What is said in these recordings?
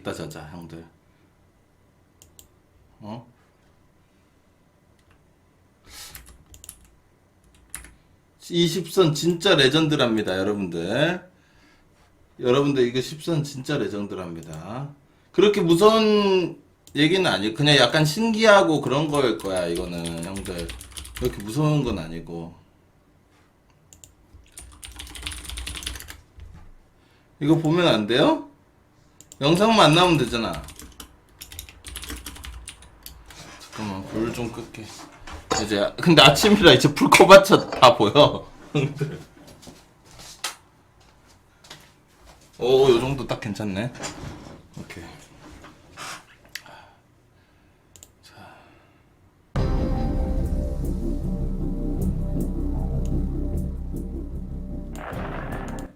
이따 자자 형들. 20선 진짜 레전드랍니다 여러분들. 여러분들 이거 10선 진짜 레전드랍니다. 그렇게 무서운 얘기는 아니고 그냥 약간 신기하고 그런 거일 거야 이거는 형들. 그렇게 무서운 건 아니고. 이거 보면 안 돼요? 영상만 안 나오면 되잖아. 잠깐만 불 좀 끌게. 이제 근데 아침이라 이제 불 꺼봤자 다 보여. 형들. 오, 요 정도 딱 괜찮네. 오케이.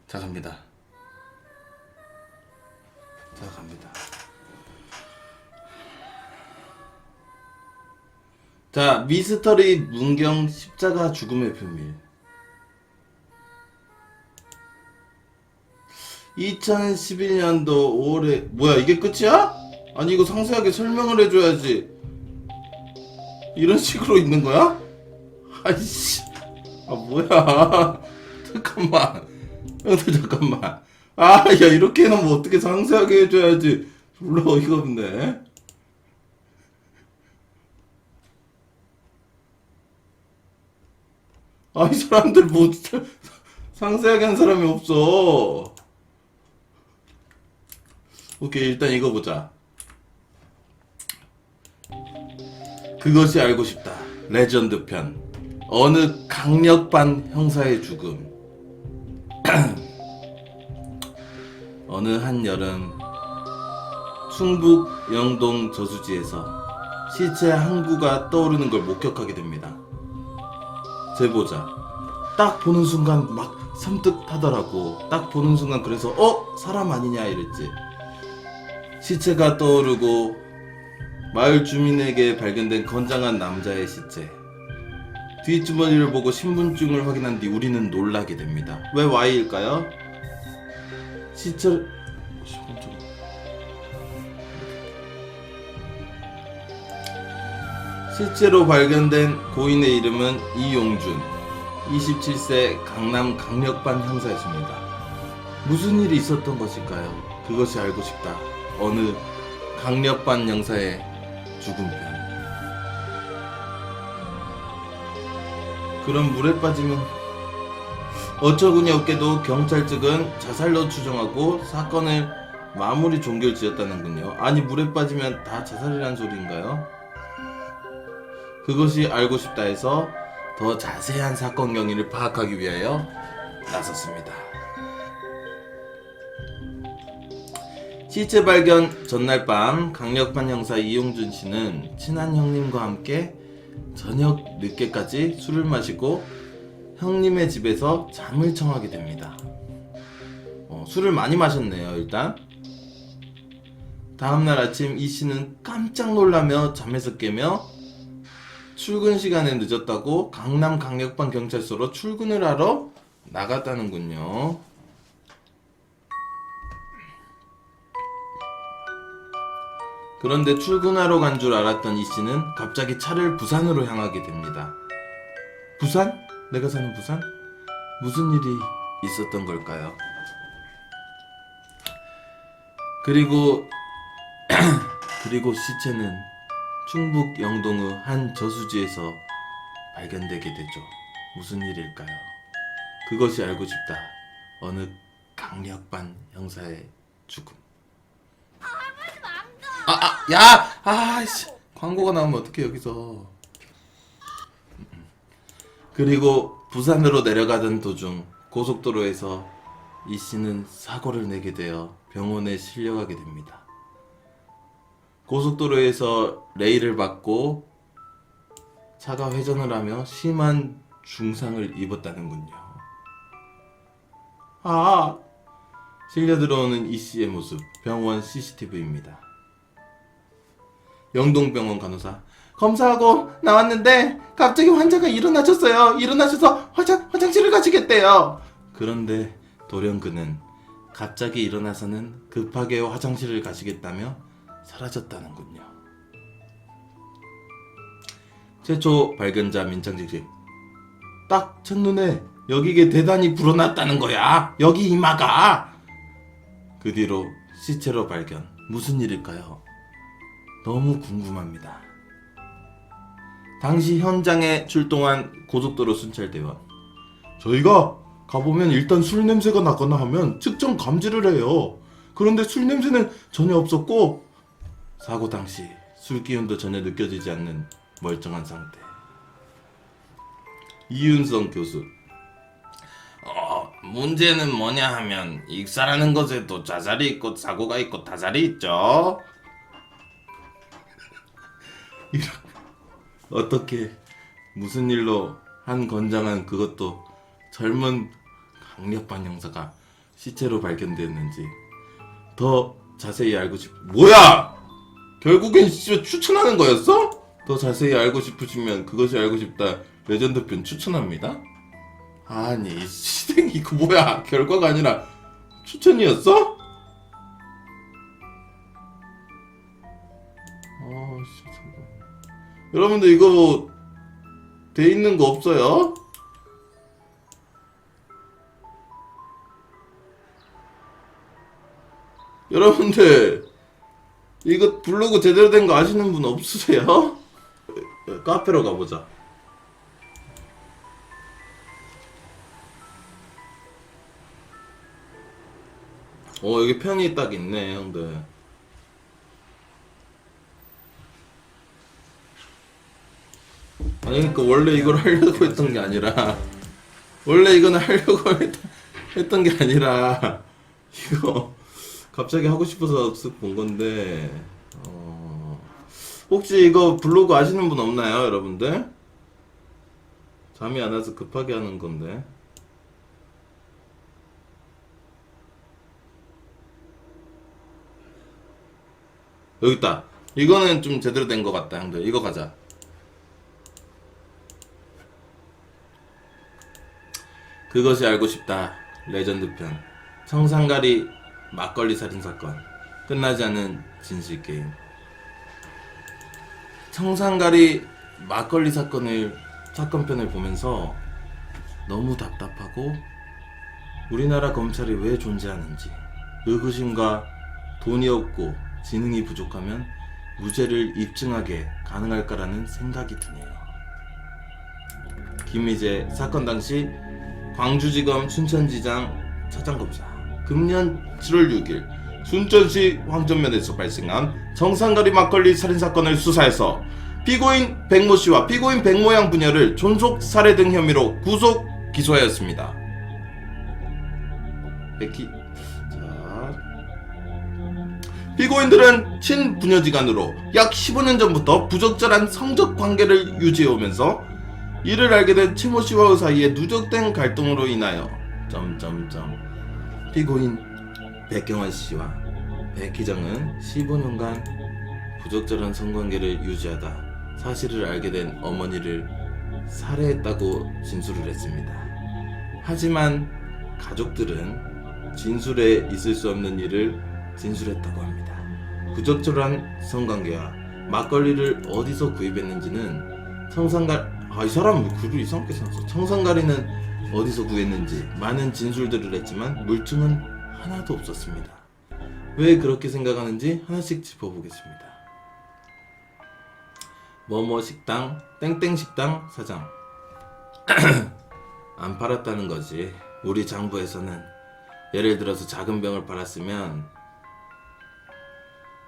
자, 갑니다. 자, 갑니다. 자, 미스터리 문경 십자가 죽음의 비밀. 2011년도 5월에 뭐야 이게 끝이야? 아니 이거 상세하게 설명을 해줘야지. 이런 식으로 있는 거야? 아이씨. 아 뭐야. 잠깐만. 형들 잠깐만. 아 야 이렇게 해놓으면 어떻게 상세하게 해줘야지. 졸라 어이가 없네. 아 이 사람들 뭐 상세하게 한 사람이 없어. 오케이 일단 이거 보자. 그것이 알고 싶다. 레전드 편. 어느 강력반 형사의 죽음. 어느 한 여름 충북 영동 저수지에서 시체 한 구가 떠오르는 걸 목격하게 됩니다. 제보자. 딱 보는 순간 막 섬뜩하더라고. 딱 보는 순간 그래서 사람 아니냐 이랬지. 시체가 떠오르고 마을 주민에게 발견된 건장한 남자의 시체. 뒷주머니를 보고 신분증을 확인한 뒤 우리는 놀라게 됩니다. 왜 Y일까요? 시체로 발견된 고인의 이름은 이용준, 27세 강남 강력반 형사였습니다. 무슨 일이 있었던 것일까요? 그것이 알고 싶다. 어느 강력반 형사의 죽음편. 그럼 물에 빠지면 어처구니 없게도 경찰 측은 자살로 추정하고 사건을 마무리 종결 지었다는군요. 아니 물에 빠지면 다 자살이란 소리인가요? 그것이 알고 싶다 해서 더 자세한 사건 경위를 파악하기 위하여 나섰습니다. 시체 발견 전날 밤 강력반 형사 이용준 씨는 친한 형님과 함께 저녁 늦게까지 술을 마시고 형님의 집에서 잠을 청하게 됩니다. 술을 많이 마셨네요. 일단 다음날 아침 이 씨는 깜짝 놀라며 잠에서 깨며 출근 시간에 늦었다고 강남 강력반 경찰서로 출근을 하러 나갔다는군요. 그런데 출근하러 간 줄 알았던 이 씨는 갑자기 차를 부산으로 향하게 됩니다. 부산? 내가 사는 부산? 무슨 일이 있었던 걸까요? 그리고 시체는 충북 영동의 한 저수지에서 발견되게 되죠. 무슨 일일까요? 그것이 알고 싶다. 어느 강력반 형사의 죽음. 광고가 나오면 어떡해 여기서. 그리고 부산으로 내려가던 도중 고속도로에서 이 씨는 사고를 내게 되어 병원에 실려가게 됩니다. 고속도로에서 레일을 받고 차가 회전을 하며 심한 중상을 입었다는군요. 실려 들어오는 이 씨의 모습, 병원 CCTV입니다. 영동병원 간호사. 검사하고 나왔는데 갑자기 환자가 일어나셨어요. 일어나셔서 화장실을 가시겠대요. 그런데 돌연 그는 갑자기 일어나서는 급하게 화장실을 가시겠다며 사라졌다는군요. 최초 발견자 민창직 딱 첫눈에 여기게 대단히 불어났다는 거야. 여기 이마가. 그 뒤로 시체로 발견. 무슨 일일까요? 너무 궁금합니다. 당시 현장에 출동한 고속도로 순찰대원. 저희가 가보면 일단 술 냄새가 나거나 하면 측정 감지를 해요. 그런데 술 냄새는 전혀 없었고 사고 당시 술 기운도 전혀 느껴지지 않는 멀쩡한 상태. 이윤성 교수. 문제는 뭐냐 하면 익사라는 것에도 자살이 있고 사고가 있고 타살이 있죠. 어떻게 무슨 일로 한 건장한 그것도 젊은 강력반 형사가 시체로 발견되었는지 더 자세히 알고 뭐야! 결국엔 추천하는 거였어? 더 자세히 알고 싶으시면 그것이 알고 싶다 레전드 편 추천합니다. 아니 시댕 이거 뭐야? 결과가 아니라 추천이었어? 여러분들 이거 돼 있는 거 없어요? 여러분들 이거 블로그 제대로 된 거 아시는 분 없으세요? 카페로 가보자. 여기 편이 딱 있네 형들. 아니 그러니까 원래 이걸 하려고 했던 게 아니라 원래 이거는 하려고 했던 게 아니라 이거 갑자기 하고 싶어서 쓱 본 건데 혹시 이거 블로그 아시는 분 없나요 여러분들? 잠이 안 와서 급하게 하는 건데. 여기 있다. 이거는 좀 제대로 된 것 같다 형들. 이거 가자. 그것이 알고 싶다 레전드 편. 청산가리 막걸리 살인 사건. 끝나지 않은 진실 게임. 청산가리 막걸리 사건편을 보면서 너무 답답하고 우리나라 검찰이 왜 존재하는지, 의구심과 돈이 없고 지능이 부족하면 무죄를 입증하게 가능할까라는 생각이 드네요. 김미재 사건 당시 광주지검 순천지장 차장검사. 금년 7월 6일 순천시 황전면에서 발생한 청산가리 막걸리 살인사건을 수사해서 피고인 백모씨와 피고인 백모양 부녀를 존속 살해 등 혐의로 구속 기소하였습니다. 피고인들은 친부녀지간으로 약 15년 전부터 부적절한 성적 관계를 유지해오면서 이를 알게 된 최모씨와의 사이에 누적된 갈등으로 인하여 피고인 백경환씨와 백희정은 15년간 부적절한 성관계를 유지하다 사실을 알게 된 어머니를 살해했다고 진술을 했습니다. 하지만 가족들은 진술에 있을 수 없는 일을 진술했다고 합니다. 부적절한 성관계와 막걸리를 어디서 구입했는지는 이 사람 글을 이상하게 써놨어. 청산가리는 어디서 구했는지 많은 진술들을 했지만 물증은 하나도 없었습니다. 왜 그렇게 생각하는지 하나씩 짚어보겠습니다. 뭐뭐 식당, 땡땡 식당 사장. 안 팔았다는 거지. 우리 장부에서는 예를 들어서 작은 병을 팔았으면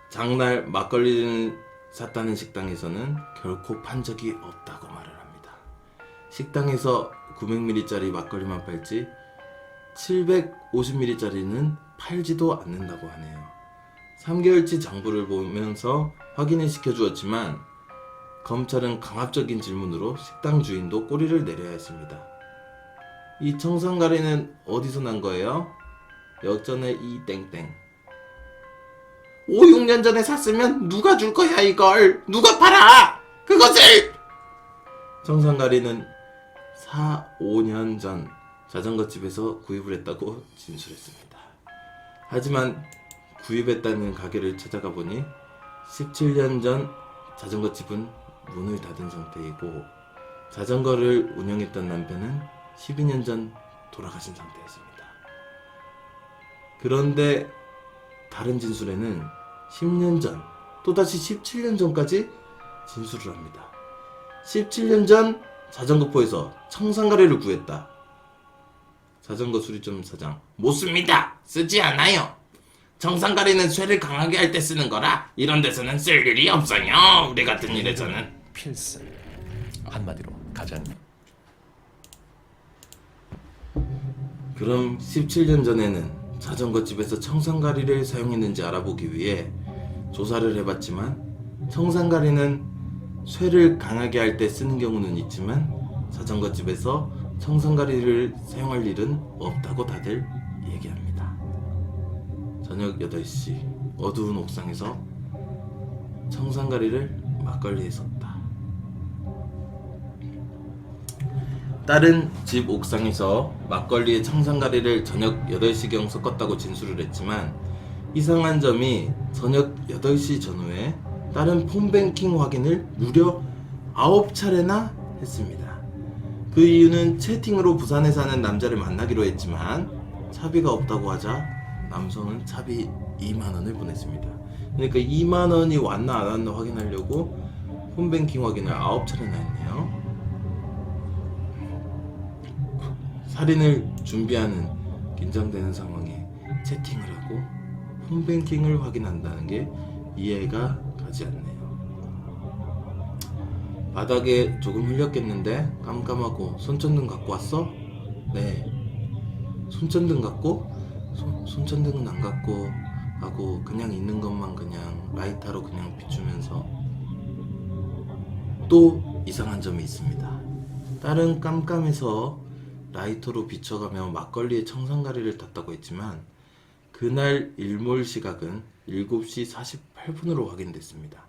장날 막걸리를 샀다는 식당에서는 결코 판 적이 없다고 말을 합니다. 식당에서 900ml짜리 막걸리만 팔지 750ml짜리는 팔지도 않는다고 하네요. 3개월치 장부를 보면서 확인을 시켜주었지만 검찰은 강압적인 질문으로 식당 주인도 꼬리를 내려야 했습니다. 이 청산가리는 어디서 난 거예요? 역전의 이 땡땡. 5, 6년 전에 샀으면 누가 줄 거야 이걸? 누가 팔아? 그것을! 청산가리는 4, 5년 전 자전거집에서 구입을 했다고 진술했습니다. 하지만 구입했다는 가게를 찾아가 보니 17년 전 자전거 집은 문을 닫은 상태이고 자전거를 운영했던 남편은 12년 전 돌아가신 상태였습니다. 그런데 다른 진술에는 10년 전, 또다시 17년 전까지 진술을 합니다. 17년 전 자전거포에서 청산가래를 구했다. 자전거 수리점 사장: 못 씁니다. 쓰지 않아요. 청산가래는 쇠를 강하게 할 때 쓰는 거라 이런 데서는 쓸 일이 없어요. 우리 같은 일에서는. 필승. 한마디로 가장. 그럼 17년 전에는 자전거 집에서 청산가리를 사용했는지 알아보기 위해 조사를 해봤지만 청산가리는 쇠를 강하게 할 때 쓰는 경우는 있지만 자전거 집에서 청산가리를 사용할 일은 없다고 다들 얘기합니다. 저녁 8시 어두운 옥상에서 청산가리를 막걸리에 섰다. 딸은 집 옥상에서 막걸리에 청산가리를 저녁 8시경 섞었다고 진술을 했지만 이상한 점이 저녁 8시 전후에 딸은 폰뱅킹 확인을 무려 9차례나 했습니다. 그 이유는 채팅으로 부산에 사는 남자를 만나기로 했지만 차비가 없다고 하자 남성은 차비 2만원을 보냈습니다. 그러니까 2만원이 왔나 안 왔나 확인하려고 폰뱅킹 확인을 9차례나 했네요. 살인을 준비하는 긴장되는 상황에 채팅을 하고 폰뱅킹을 확인한다는 게 이해가 가지 않네요. 바닥에 조금 흘렸겠는데 깜깜하고 손전등 갖고 왔어? 네. 손전등 갖고? 손전등은 안 갖고 하고 그냥 있는 것만 그냥 라이터로 그냥 비추면서 또 이상한 점이 있습니다. 딸은 깜깜해서 라이터로 비춰가며 막걸리에 청산가리를 탔다고 했지만 그날 일몰 시각은 7시 48분으로 확인됐습니다.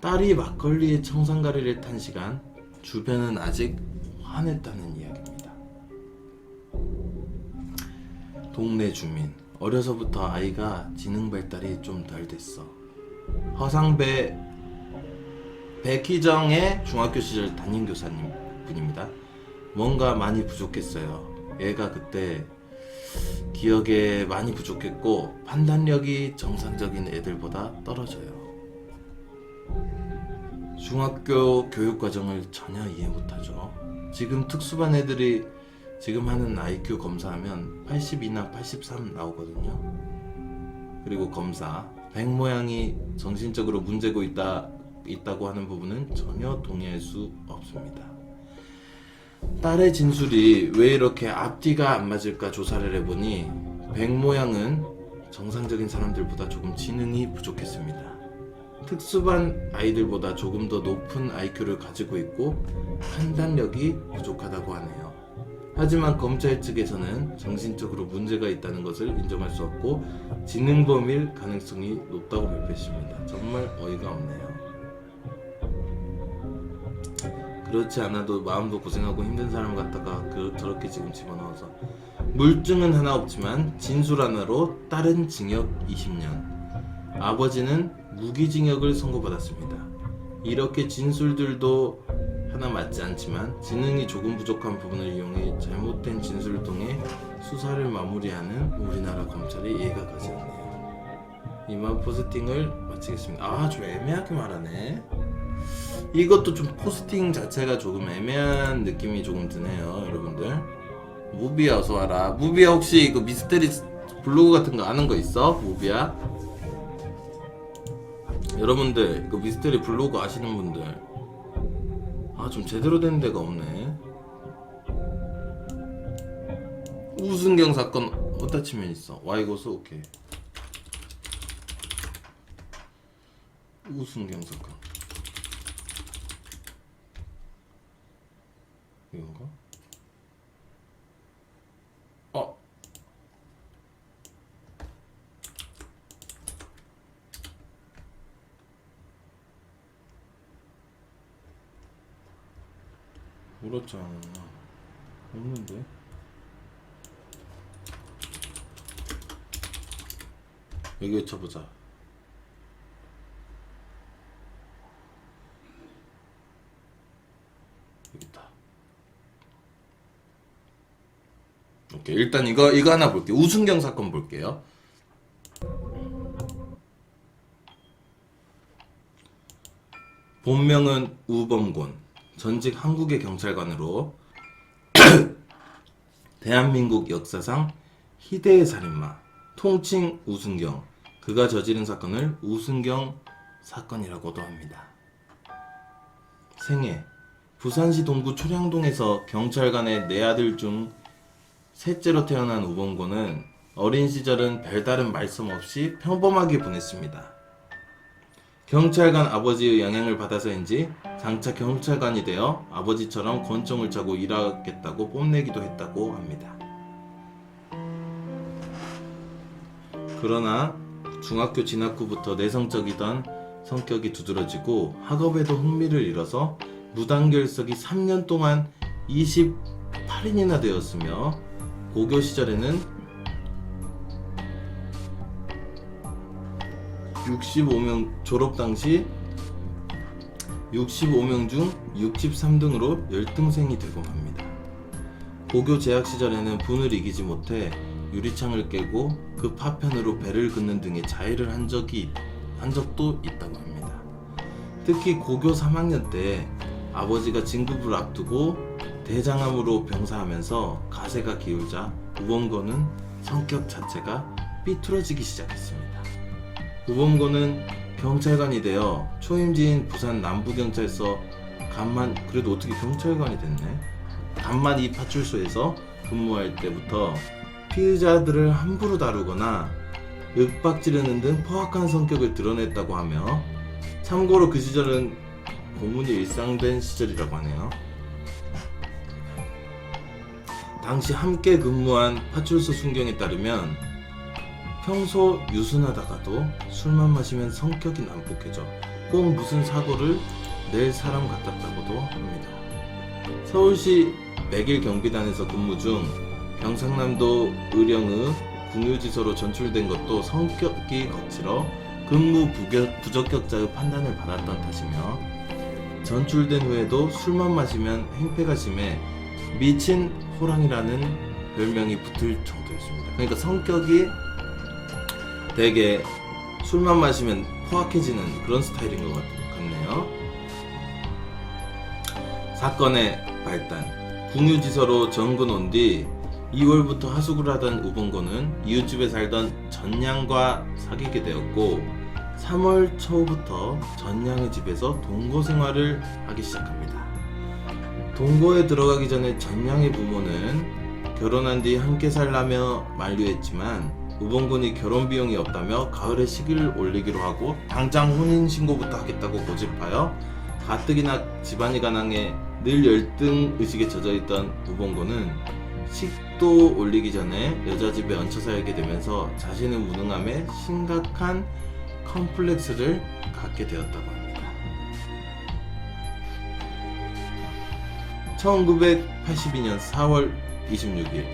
딸이 막걸리에 청산가리를 탄 시간 주변은 아직 환했다는 이야기입니다. 동네 주민: 어려서부터 아이가 지능 발달이 좀 덜 됐어. 허상배 백희정의 중학교 시절 담임교사님 분입니다. 뭔가 많이 부족했어요. 얘가 그때 기억에 많이 부족했고 판단력이 정상적인 애들보다 떨어져요. 중학교 교육과정을 전혀 이해 못하죠. 지금 특수반 애들이 지금 하는 IQ 검사하면 82나 83 나오거든요. 그리고 검사 백 모양이 정신적으로 문제고 있다고 하는 부분은 전혀 동의할 수 없습니다. 딸의 진술이 왜 이렇게 앞뒤가 안 맞을까 조사를 해보니 백 모양은 정상적인 사람들보다 조금 지능이 부족했습니다. 특수반 아이들보다 조금 더 높은 IQ를 가지고 있고 판단력이 부족하다고 하네요. 하지만 검찰 측에서는 정신적으로 문제가 있다는 것을 인정할 수 없고 지능범일 가능성이 높다고 발표했습니다. 정말 어이가 없네요. 그렇지 않아도 마음도 고생하고 힘든 사람 갖다가 저렇게 지금 집어넣어서 물증은 하나 없지만 진술 하나로 딸은 징역 20년, 아버지는 무기징역을 선고받았습니다. 이렇게 진술들도 하나 맞지 않지만 지능이 조금 부족한 부분을 이용해 잘못된 진술을 통해 수사를 마무리하는 우리나라 검찰이 이해가 가지 않네요. 이만 포스팅을 마치겠습니다. 좀 애매하게 말하네. 이것도 좀 포스팅 자체가 조금 애매한 느낌이 조금 드네요. 여러분들, 무비야 어서와라. 무비야 혹시 이거 미스테리 블로그 같은 거 아는 거 있어? 무비야? 여러분들 이거 미스테리 블로그 아시는 분들 좀 제대로 된 데가 없네. 우승경 사건 어디다 치면 있어? 와이고스 오케이. 우승경 사건 이건가? 그렇지 않았나? 없는데? 여기 외쳐보자. 여기다. 오케이, 일단 이거 하나 볼게요. 우순경 사건 볼게요. 본명은 우범곤, 전직 한국의 경찰관으로 대한민국 역사상 희대의 살인마, 통칭 우순경. 그가 저지른 사건을 우순경 사건이라고도 합니다. 생애 부산시 동구 초량동에서 경찰관의 4아들 중 셋째로 태어난 우범곤은 어린 시절은 별다른 말씀 없이 평범하게 보냈습니다. 경찰관 아버지의 영향을 받아서인지 장차 경찰관이 되어 아버지처럼 권총을 차고 일하겠다고 뽐내기도 했다고 합니다. 그러나 중학교 진학 후부터 내성적이던 성격이 두드러지고 학업에도 흥미를 잃어서 무단결석이 3년 동안 28인이나 되었으며 고교 시절에는 65명 졸업 당시 65명 중 63등으로 열등생이 되고 합니다. 고교 재학 시절에는 분을 이기지 못해 유리창을 깨고 그 파편으로 배를 긋는 등의 자해를 한 적도 있다고 합니다. 특히 고교 3학년 때 아버지가 진급을 앞두고 대장암으로 병사하면서 가세가 기울자 우범곤은 성격 자체가 삐뚤어지기 시작했습니다. 우범곤은 경찰관이 되어 초임지인 부산 남부경찰서 그래도 어떻게 경찰관이 됐네. 간만 이 파출소에서 근무할 때부터 피의자들을 함부로 다루거나 윽박지르는 등 포악한 성격을 드러냈다고 하며, 참고로 그 시절은 고문이 일상된 시절이라고 하네요. 당시 함께 근무한 파출소 순경에 따르면 평소 유순하다가도 술만 마시면 성격이 난폭해져 꼭 무슨 사고를 낼 사람 같았다고도 합니다. 서울시 맥일 경비단에서 근무 중 경상남도 의령의 궁유지소로 전출된 것도 성격이 거칠어 근무 부적격자의 판단을 받았던 탓이며, 전출된 후에도 술만 마시면 행패가 심해 미친 호랑이라는 별명이 붙을 정도였습니다. 그러니까 성격이 되게 술만 마시면 포악해지는 그런 스타일인 것 같네요. 사건의 발단. 궁유지서로 정근 온 뒤 2월부터 하숙을 하던 우범곤은 이웃집에 살던 전양과 사귀게 되었고 3월 초부터 전양의 집에서 동거 생활을 하기 시작합니다. 동거에 들어가기 전에 전양의 부모는 결혼한 뒤 함께 살라며 만류했지만 우범곤이 결혼 비용이 없다며 가을에 식을 올리기로 하고 당장 혼인신고부터 하겠다고 고집하여 가뜩이나 집안이 가난해 늘 열등 의식에 젖어있던 우범곤은 식도 올리기 전에 여자 집에 얹혀 살게 되면서 자신의 무능함에 심각한 컴플렉스를 갖게 되었다고 합니다. 1982년 4월 26일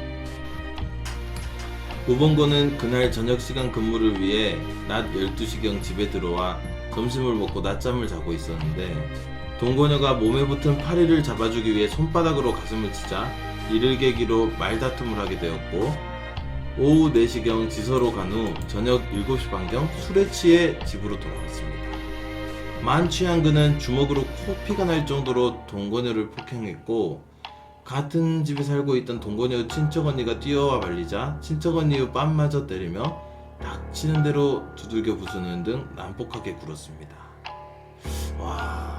우범곤은 그날 저녁시간 근무를 위해 낮 12시경 집에 들어와 점심을 먹고 낮잠을 자고 있었는데 동거녀가 몸에 붙은 파리를 잡아주기 위해 손바닥으로 가슴을 치자 이를 계기로 말다툼을 하게 되었고, 오후 4시경 지서로 간 후 저녁 7시 반경 술에 취해 집으로 돌아왔습니다. 만취한 그는 주먹으로 코피가 날 정도로 동거녀를 폭행했고, 같은 집에 살고 있던 동거녀의 친척언니가 뛰어와 말리자 친척언니의 뺨마저 때리며 닥치는 대로 두들겨 부수는 등 난폭하게 굴었습니다. 와,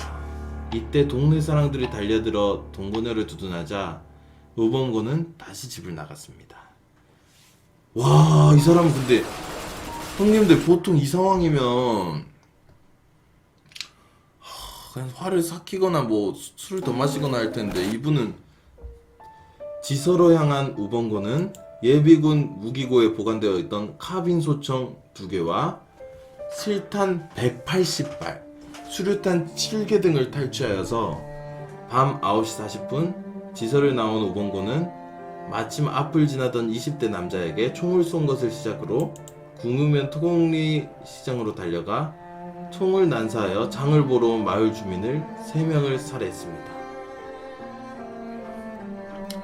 이때 동네 사람들이 달려들어 동거녀를 두둔하자 우범곤은 다시 집을 나갔습니다. 와, 이 사람 근데 형님들 보통 이 상황이면 그냥 화를 삭히거나 뭐 술을 더 마시거나 할 텐데, 이분은 지서로 향한 우범곤은 예비군 무기고에 보관되어 있던 카빈 소총 2개와 실탄 180발, 수류탄 7개 등을 탈취하여서 밤 9시 40분 지서를 나온 우범곤은 마침 앞을 지나던 20대 남자에게 총을 쏜 것을 시작으로 궁유면 토곡리 시장으로 달려가 총을 난사하여 장을 보러 온 마을 주민을 3명을 살해했습니다.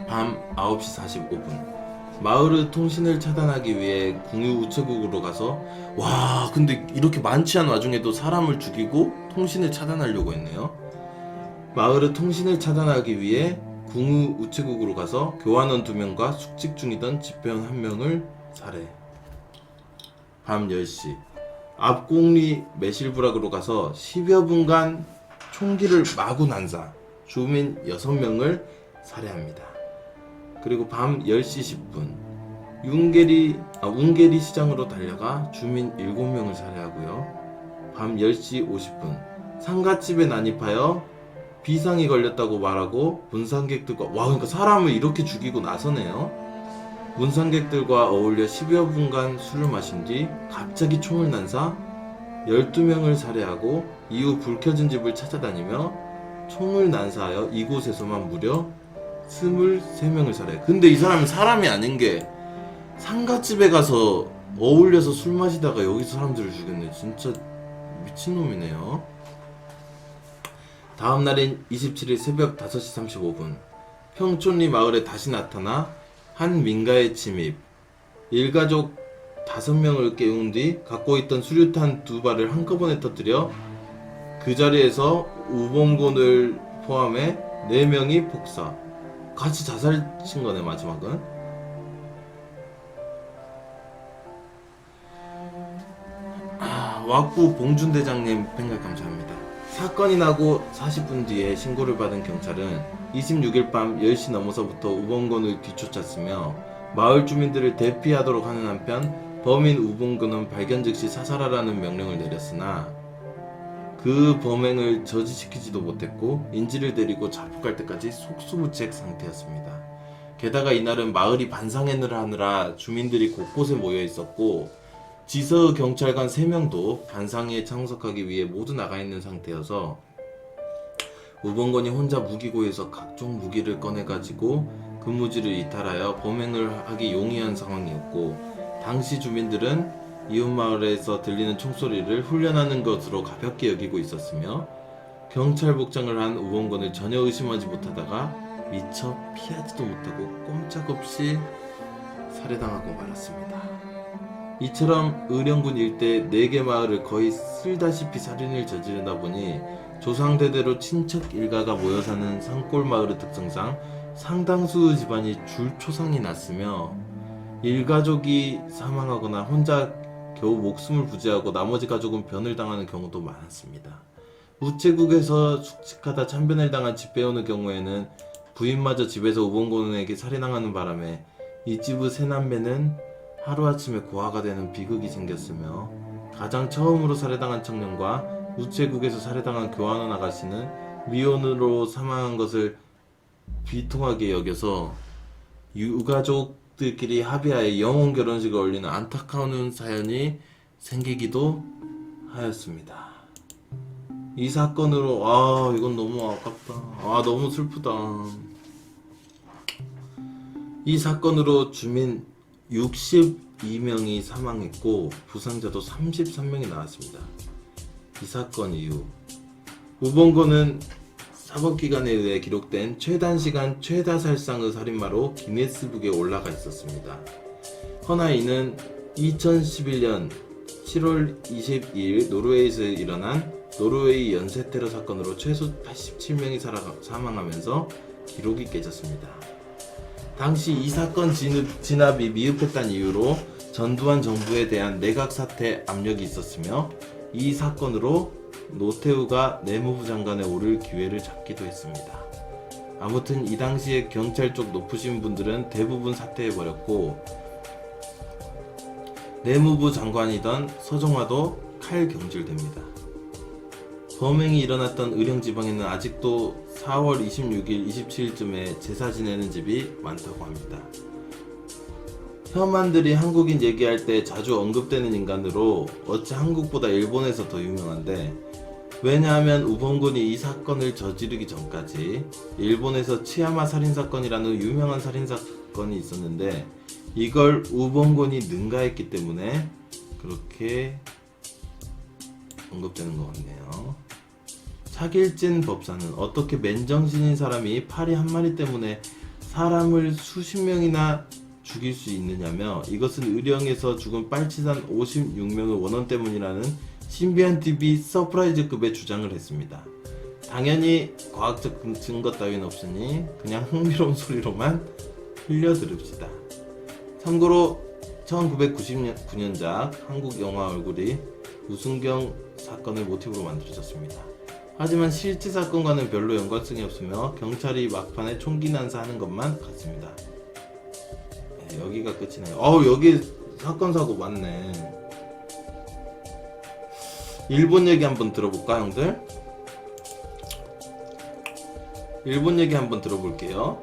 밤 9시 45분 마을의 통신을 차단하기 위해 궁유 우체국으로 가서 와 근데 이렇게 많지 않은 와중에도 사람을 죽이고 통신을 차단하려고 했네요. 마을의 통신을 차단하기 위해 궁유 우체국으로 가서 교환원 2명과 숙직 중이던 집배원 1명을 살해. 밤 10시 앞곡리 매실부락으로 가서 10여 분간 총기를 마구 난사 주민 6명을 살해합니다. 그리고 밤 10시 10분 운계리 시장으로 달려가 주민 7명을 살해하고요. 밤 10시 50분 상갓집에 난입하여 비상이 걸렸다고 말하고 문상객들과 와 그러니까 사람을 이렇게 죽이고 나서네요. 문상객들과 어울려 10여 분간 술을 마신 뒤 갑자기 총을 난사 12명을 살해하고 이후 불 켜진 집을 찾아다니며 총을 난사하여 이곳에서만 무려 23명을 살해. 근데 이 사람은 사람이 아닌 게 상가집에 가서 어울려서 술 마시다가 여기서 사람들을 죽였네. 진짜 미친놈이네요. 다음 날인 27일 새벽 5시 35분 평촌리 마을에 다시 나타나 한 민가에 침입 일가족 5명을 깨운 뒤 갖고 있던 수류탄 2발을 한꺼번에 터뜨려 그 자리에서 우범곤을 포함해 4명이 폭사. 같이 자살친 거네 마지막은. 왁구 봉준 대장님 팬가 감사합니다. 사건이 나고 40분 뒤에 신고를 받은 경찰은 26일 밤 10시 넘어서부터 우범곤을 뒤쫓았으며 마을 주민들을 대피하도록 하는 한편 범인 우범곤은 발견 즉시 사살하라는 명령을 내렸으나 그 범행을 저지시키지도 못했고 인질을 데리고 자폭할 때까지 속수무책 상태였습니다. 게다가 이날은 마을이 반상회를 하느라 주민들이 곳곳에 모여 있었고 지서 경찰관 3명도 반상회에 참석하기 위해 모두 나가 있는 상태여서 우범건이 혼자 무기고에서 각종 무기를 꺼내가지고 근무지를 이탈하여 범행을 하기 용이한 상황이었고 당시 주민들은 이웃마을에서 들리는 총소리를 훈련하는 것으로 가볍게 여기고 있었으며 경찰 복장을 한 우범건을 전혀 의심하지 못하다가 미처 피하지도 못하고 꼼짝없이 살해당하고 말았습니다. 이처럼 의령군 일대 4개 마을을 거의 쓸다시피 살인을 저지르다 보니 조상대대로 친척 일가가 모여 사는 산골 마을의 특성상 상당수의 집안이 줄초상이 났으며 일가족이 사망하거나 혼자 겨우 목숨을 부지하고 나머지 가족은 변을 당하는 경우도 많았습니다. 우체국에서 숙직하다 참변을 당한 집배원의 경우에는 부인마저 집에서 우범곤에게 살해당하는 바람에 이 집의 3남매는 하루아침에 고아가 되는 비극이 생겼으며 가장 처음으로 살해당한 청년과 우체국에서 살해당한 교환원 아가씨는 미혼으로 사망한 것을 비통하게 여겨서 유가족들끼리 합의하에 영혼 결혼식을 올리는 안타까운 사연이 생기기도 하였습니다. 이 사건으로 이건 너무 아깝다. 너무 슬프다. 이 사건으로 주민 62명이 사망했고 부상자도 33명이 나왔습니다. 이 사건 이후 우범곤은 사법기관에 의해 기록된 최단시간 최다살상의 살인마로 기네스북에 올라가 있었습니다. 허나 이는 2011년 7월 22일 노르웨이에서 일어난 노르웨이 연쇄 테러 사건으로 최소 87명이 사망하면서 기록이 깨졌습니다. 당시 이 사건 진압이 미흡했다는 이유로 전두환 정부에 대한 내각 사퇴 압력이 있었으며 이 사건으로 노태우가 내무부 장관에 오를 기회를 잡기도 했습니다. 아무튼 이 당시에 경찰 쪽 높으신 분들은 대부분 사퇴해버렸고 내무부 장관이던 서정화도 칼경질됩니다. 범행이 일어났던 의령지방에는 아직도 4월 26일, 27일쯤에 제사 지내는 집이 많다고 합니다. 혐한들이 한국인 얘기할 때 자주 언급되는 인간으로 어찌 한국보다 일본에서 더 유명한데 왜냐하면 우범군이 이 사건을 저지르기 전까지 일본에서 치야마 살인사건이라는 유명한 살인사건이 있었는데 이걸 우범군이 능가했기 때문에 그렇게 언급되는 것 같네요. 차길진 법사는 어떻게 맨정신인 사람이 파리 한 마리 때문에 사람을 수십 명이나 죽일 수 있느냐며 이것은 의령에서 죽은 빨치산 56명의 원원 때문이라는 신비한 TV 서프라이즈급의 주장을 했습니다. 당연히 과학적 증거 따윈 없으니 그냥 흥미로운 소리로만 흘려 들읍시다. 참고로 1999년작 한국 영화 얼굴이 우승경 사건을 모티브로 만들어졌습니다. 하지만 실제 사건과는 별로 연관성이 없으며 경찰이 막판에 총기 난사하는 것만 같습니다. 네, 여기가 끝이네요. 여기 사건 사고 많네. 일본 얘기 한번 들어볼까 형들? 일본 얘기 한번 들어볼게요.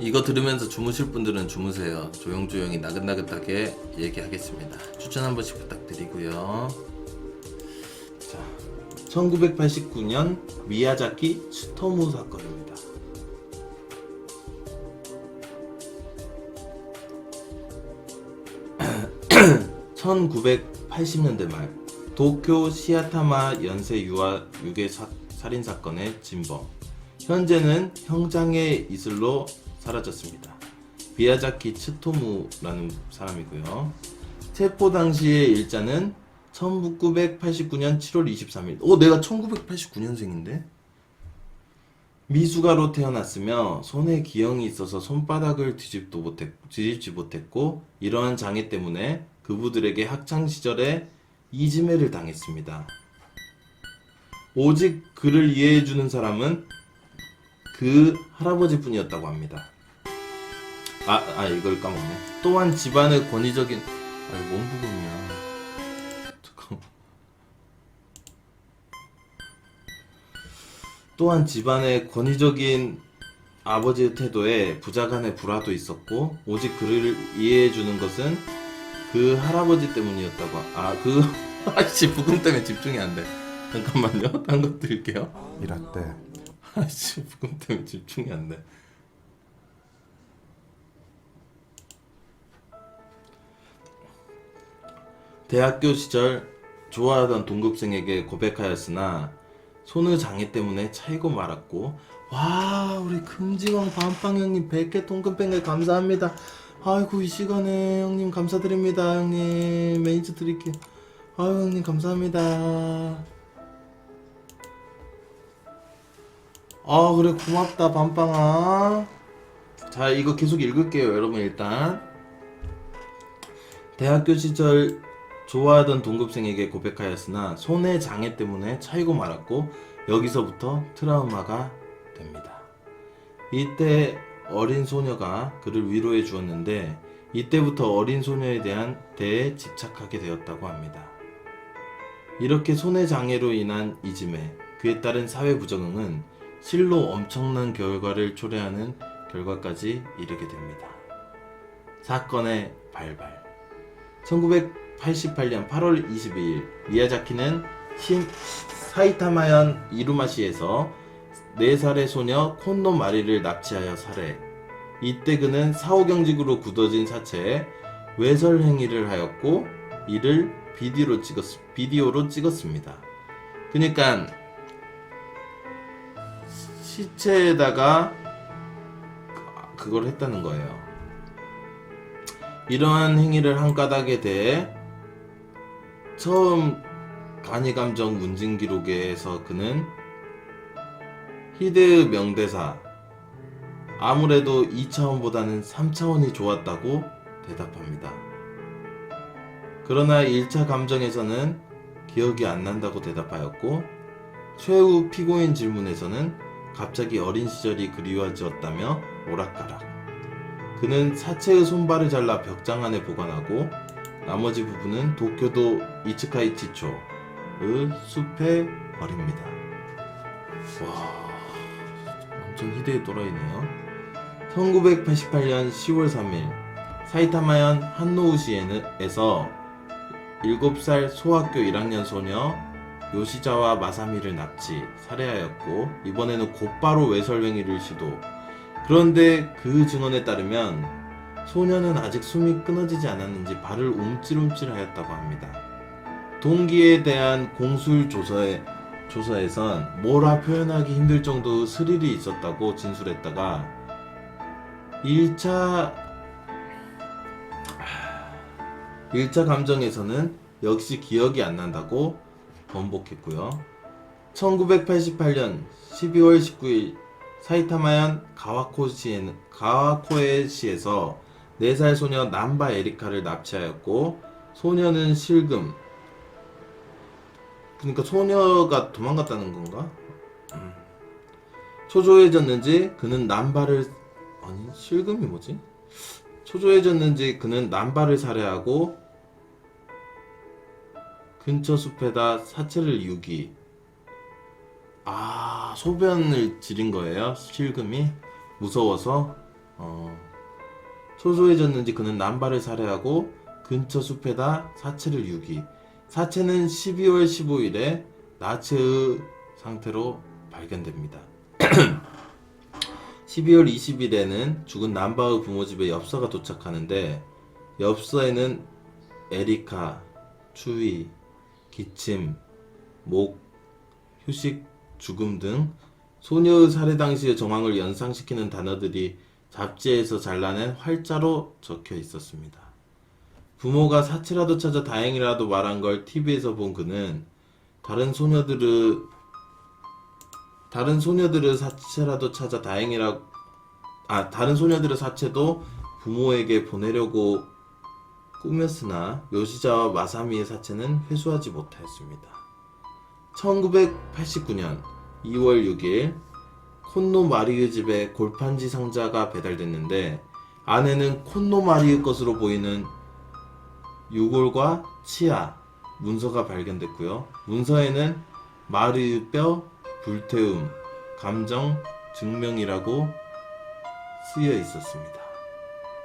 이거 들으면서 주무실 분들은 주무세요. 조용조용히 나긋나긋하게 얘기하겠습니다. 추천 한 번씩 부탁드리고요. 자, 1989년 미야자키 츠토무 사건입니다. 1980년대 말 도쿄 시아타마 연쇄 유괴 살인 사건의 진범. 현재는 형장의 이슬로 사라졌습니다. 미야자키 츠토무라는 사람이고요. 체포 당시의 일자는 1989년 7월 23일. 내가 1989년생인데? 미숙아로 태어났으며 손에 기형이 있어서 손바닥을 뒤집지 못했고 이러한 장애 때문에 그부들에게 학창시절에 이지매를 당했습니다. 오직 그를 이해해주는 사람은 그 할아버지뿐이었다고 합니다. 이걸 까먹네. 또한 집안의 권위적인 뭔 부분이야. 잠깐. 또한 집안의 권위적인 아버지의 태도에 부자간의 불화도 있었고 오직 그를 이해해주는 것은 그 할아버지 때문이었다고. 부금 때문에 집중이 안 돼. 잠깐만요. 딴 거 드릴게요. 이랬대. 부금 때문에 집중이 안 돼. 대학교 시절 좋아하던 동급생에게 고백하였으나 손의 장애 때문에 차이고 말았고. 와, 우리 금지왕 밤빵 형님 100개 동급뱅글 감사합니다. 아이고, 이 시간에 형님 감사드립니다. 형님 매니저 드릴게요. 아유, 형님 감사합니다. 그래, 고맙다 밤빵아. 자, 이거 계속 읽을게요 여러분. 일단 대학교 시절 좋아하던 동급생에게 고백하였으나 손의 장애 때문에 차이고 말았고 여기서부터 트라우마가 됩니다. 이때 어린 소녀가 그를 위로해 주었는데 이때부터 어린 소녀에 대해 집착하게 되었다고 합니다. 이렇게 손의 장애로 인한 이지매, 그에 따른 사회 부적응은 실로 엄청난 결과를 초래하는 결과까지 이르게 됩니다. 사건의 발발. 1988년 8월 22일 미야자키는 사이타마현 이루마시에서 4살의 소녀 콘노 마리를 납치하여 살해. 이때 그는 사후경직으로 굳어진 사체에 외설 행위를 하였고 이를 비디오로 찍었습니다. 그러니까 시체에다가 그걸 했다는 거예요. 이러한 행위를 한 까닭에 대해 처음 간이감정 문진 기록에서 그는 히데의 명대사 아무래도 2차원보다는 3차원이 좋았다고 대답합니다. 그러나 1차 감정에서는 기억이 안 난다고 대답하였고 최후 피고인 질문에서는 갑자기 어린 시절이 그리워졌다며 오락가락. 그는 사체의 손발을 잘라 벽장 안에 보관하고 나머지 부분은 도쿄도 이츠카이치초의 숲에 버립니다. 와, 완전 희대의 또라이네요. 1988년 10월 3일 사이타마현 한노우시에서 7살 소학교 1학년 소녀 요시자와 마사미를 납치, 살해하였고 이번에는 곧바로 외설행위를 시도. 그런데 그 증언에 따르면 소녀는 아직 숨이 끊어지지 않았는지 발을 움찔움찔하였다고 합니다. 동기에 대한 공술 조사에선 뭐라 표현하기 힘들 정도의 스릴이 있었다고 진술했다가 1차 감정에서는 역시 기억이 안 난다고 번복했고요. 1988년 12월 19일 사이타마현 가와코에시에서 4살 소녀 남바 에리카를 납치하였고 소녀는 실금, 그러니까 소녀가 도망갔다는 건가? 초조해졌는지 그는 남바를 실금이 뭐지? 초조해졌는지 그는 남바를 살해하고 근처 숲에다 사체를 유기. 소변을 지린 거예요? 실금이? 무서워서? 초조해졌는지 그는 남바를 살해하고 근처 숲에다 사체를 유기. 사체는 12월 15일에 나체의 상태로 발견됩니다. 12월 20일에는 죽은 남바의 부모 집에 엽서가 도착하는데 엽서에는 에리카, 추위, 기침, 목, 휴식, 죽음 등 소녀의 살해 당시의 정황을 연상시키는 단어들이 잡지에서 잘라낸 활자로 적혀 있었습니다. 부모가 사체라도 찾아 다행이라도 말한 걸 TV에서 본 그는 다른 소녀들의 사체라도 찾아 다른 소녀들의 사체도 부모에게 보내려고 꾸몄으나 요시자와 마사미의 사체는 회수하지 못하였습니다. 1989년 2월 6일 콘노 마리의 집에 골판지 상자가 배달됐는데 안에는 콘노 마리의 것으로 보이는 유골과 치아, 문서가 발견됐고요. 문서에는 마리의 뼈, 불태움, 감정, 증명이라고 쓰여 있었습니다.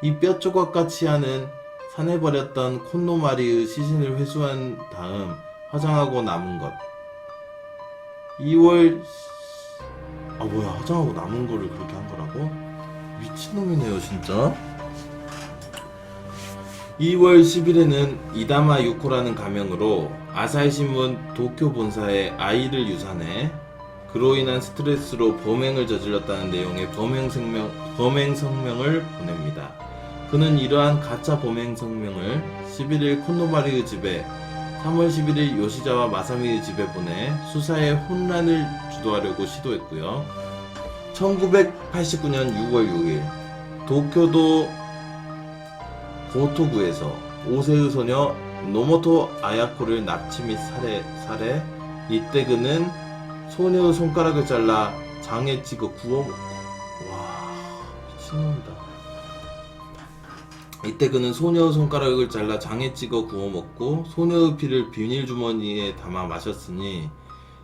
이 뼈 조각과 치아는 산에 버렸던 콘노 마리의 시신을 회수한 다음 화장하고 남은 것. 2월 화장하고 남은 거를 그렇게 한 거라고? 미친놈이네요 진짜. 2월 10일에는 이다마 유코라는 가명으로 아사히신문 도쿄 본사에 아이를 유산해 그로 인한 스트레스로 범행을 저질렀다는 내용의 범행 성명을 보냅니다. 그는 이러한 가짜 범행 성명을 11일 콘노마리의 집에 3월 11일 요시자와 마사미의 집에 보내 수사에 혼란을 주도하려고 시도했고요. 1989년 6월 6일 도쿄도 고토구에서 5세의 소녀 노모토 아야코를 납치 및 살해. 이때 그는 소녀의 손가락을 잘라 장에 찍어 구워 미친놈이다. 이때 그는 소녀의 손가락을 잘라 장에 찍어 구워 먹고 소녀의 피를 비닐 주머니에 담아 마셨으니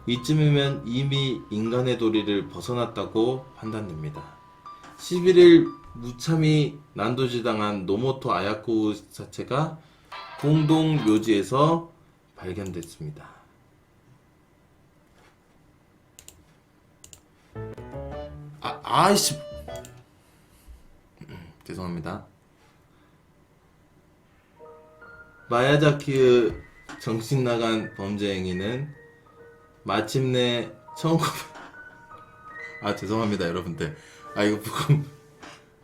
이쯤이면 이미 인간의 도리를 벗어났다고 판단됩니다. 11일 무참히 난도질당한 노모토 아야코 사체가 공동 묘지에서 발견됐습니다. 아이씨 죄송합니다. 마야자키의 정신나간 범죄 행위는 마침내 1900 죄송합니다 여러분들. 이거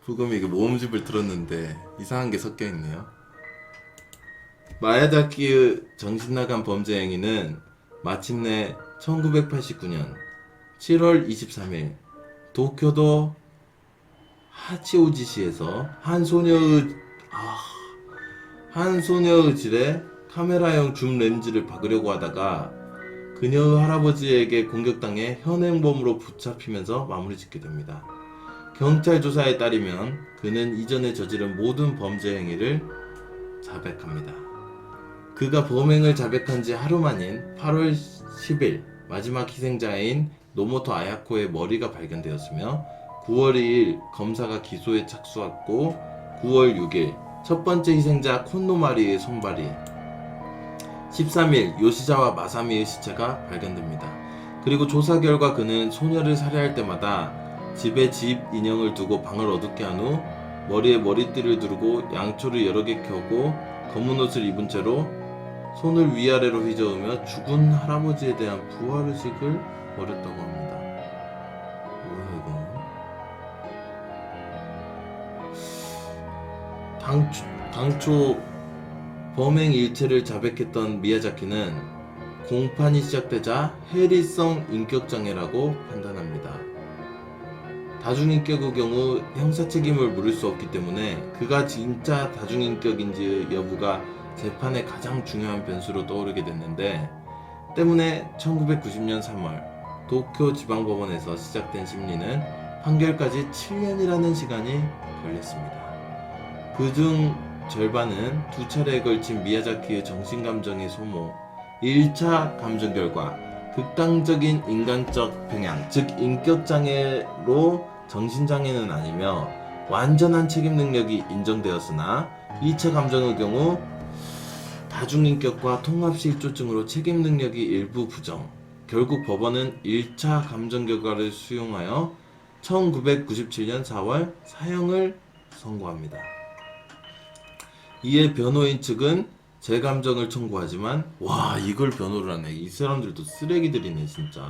부금이 이거 모음집을 들었는데 이상한 게 섞여 있네요. 마야자키의 정신나간 범죄 행위는 마침내 1989년 7월 23일 도쿄도 하치오지시에서 한 소녀의 질에 카메라용 줌 렌즈를 박으려고 하다가 그녀의 할아버지에게 공격당해 현행범으로 붙잡히면서 마무리 짓게 됩니다. 경찰 조사에 따르면 그는 이전에 저지른 모든 범죄 행위를 자백합니다. 그가 범행을 자백한 지 하루 만인 8월 10일 마지막 희생자인 노모토 아야코의 머리가 발견되었으며 9월 2일 검사가 기소에 착수했고 9월 6일 첫 번째 희생자 콘노마리의 손발이 13일 요시자와 마사미의 시체가 발견됩니다. 그리고 조사 결과 그는 소녀를 살해할 때마다 집에 집 인형을 두고 방을 어둡게 한 후 머리에 머리띠를 두르고 양초를 여러 개 켜고 검은 옷을 입은 채로 손을 위아래로 휘저으며 죽은 할아버지에 대한 부활의식을 벌였다고 합니다. 뭐야 이거? 당초 범행 일체를 자백했던 미야자키는 공판이 시작되자 해리성 인격장애라고 판단합니다. 다중인격의 경우 형사 책임을 물을 수 없기 때문에 그가 진짜 다중인격인지 여부가 재판의 가장 중요한 변수로 떠오르게 됐는데, 때문에 1990년 3월 도쿄 지방법원에서 시작된 심리는 판결까지 7년이라는 시간이 걸렸습니다. 그중 절반은 두 차례에 걸친 미야자키의 정신감정의 소모, 1차 감정 결과 극단적인 인간적 평양, 즉 인격장애로 정신장애는 아니며 완전한 책임 능력이 인정되었으나 2차 감정의 경우 다중인격과 통합실조증으로 책임 능력이 일부 부정. 결국 법원은 1차 감정 결과를 수용하여 1997년 4월 사형을 선고합니다. 이에 변호인 측은 재감정을 청구하지만, 와, 이걸 변호를 하네. 이 사람들도 쓰레기들이네 진짜.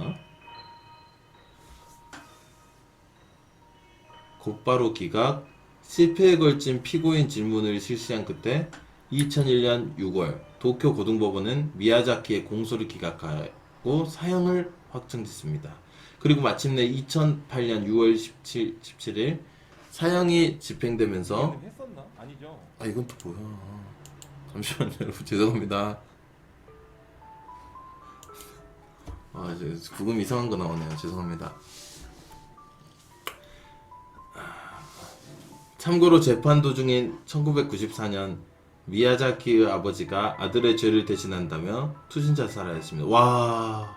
곧바로 기각, 실패에 걸친 피고인 질문을 실시한 끝에 2001년 6월 도쿄 고등법원은 미야자키의 공소를 기각하고 사형을 확정짓습니다. 그리고 마침내 2008년 6월 17일 사형이 집행되면서, 했었나? 아니죠. 아 이건 또 뭐야? 잠시만요 여러분, 죄송합니다. 아 이제 부금 이상한 거 나오네요. 죄송합니다. 참고로 재판 도중인 1994년 미야자키의 아버지가 아들의 죄를 대신한다며 투신 자살을 했습니다. 와.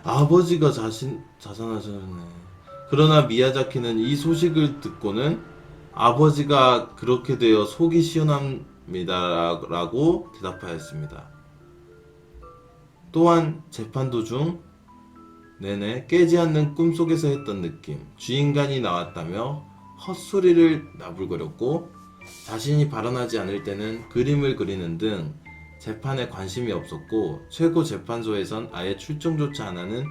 아버지가 자산하셨네. 그러나 미야자키는 이 소식을 듣고는 아버지가 그렇게 되어 속이 시원합니다 라고 대답하였습니다. 또한 재판 도중 내내 깨지 않는 꿈속에서 했던 느낌, 주인간이 나왔다며 헛소리를 나불거렸고, 자신이 발언하지 않을 때는 그림을 그리는 등 재판에 관심이 없었고, 최고 재판소에선 아예 출정조차 안 하는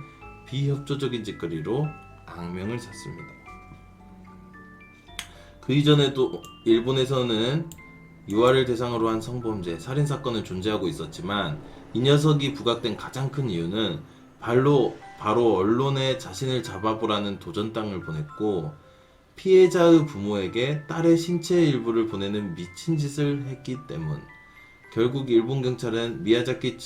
비협조적인 짓거리로 악명을 샀습니다. 그 이전에도 일본에서는 유아를 대상으로 한 성범죄, 살인사건은 존재하고 있었지만, 이 녀석이 부각된 가장 큰 이유는 바로 언론에 자신을 잡아보라는 도전장을 보냈고, 피해자의 부모에게 딸의 신체 일부를 보내는 미친 짓을 했기 때문. 결국 일본 경찰은 미야자키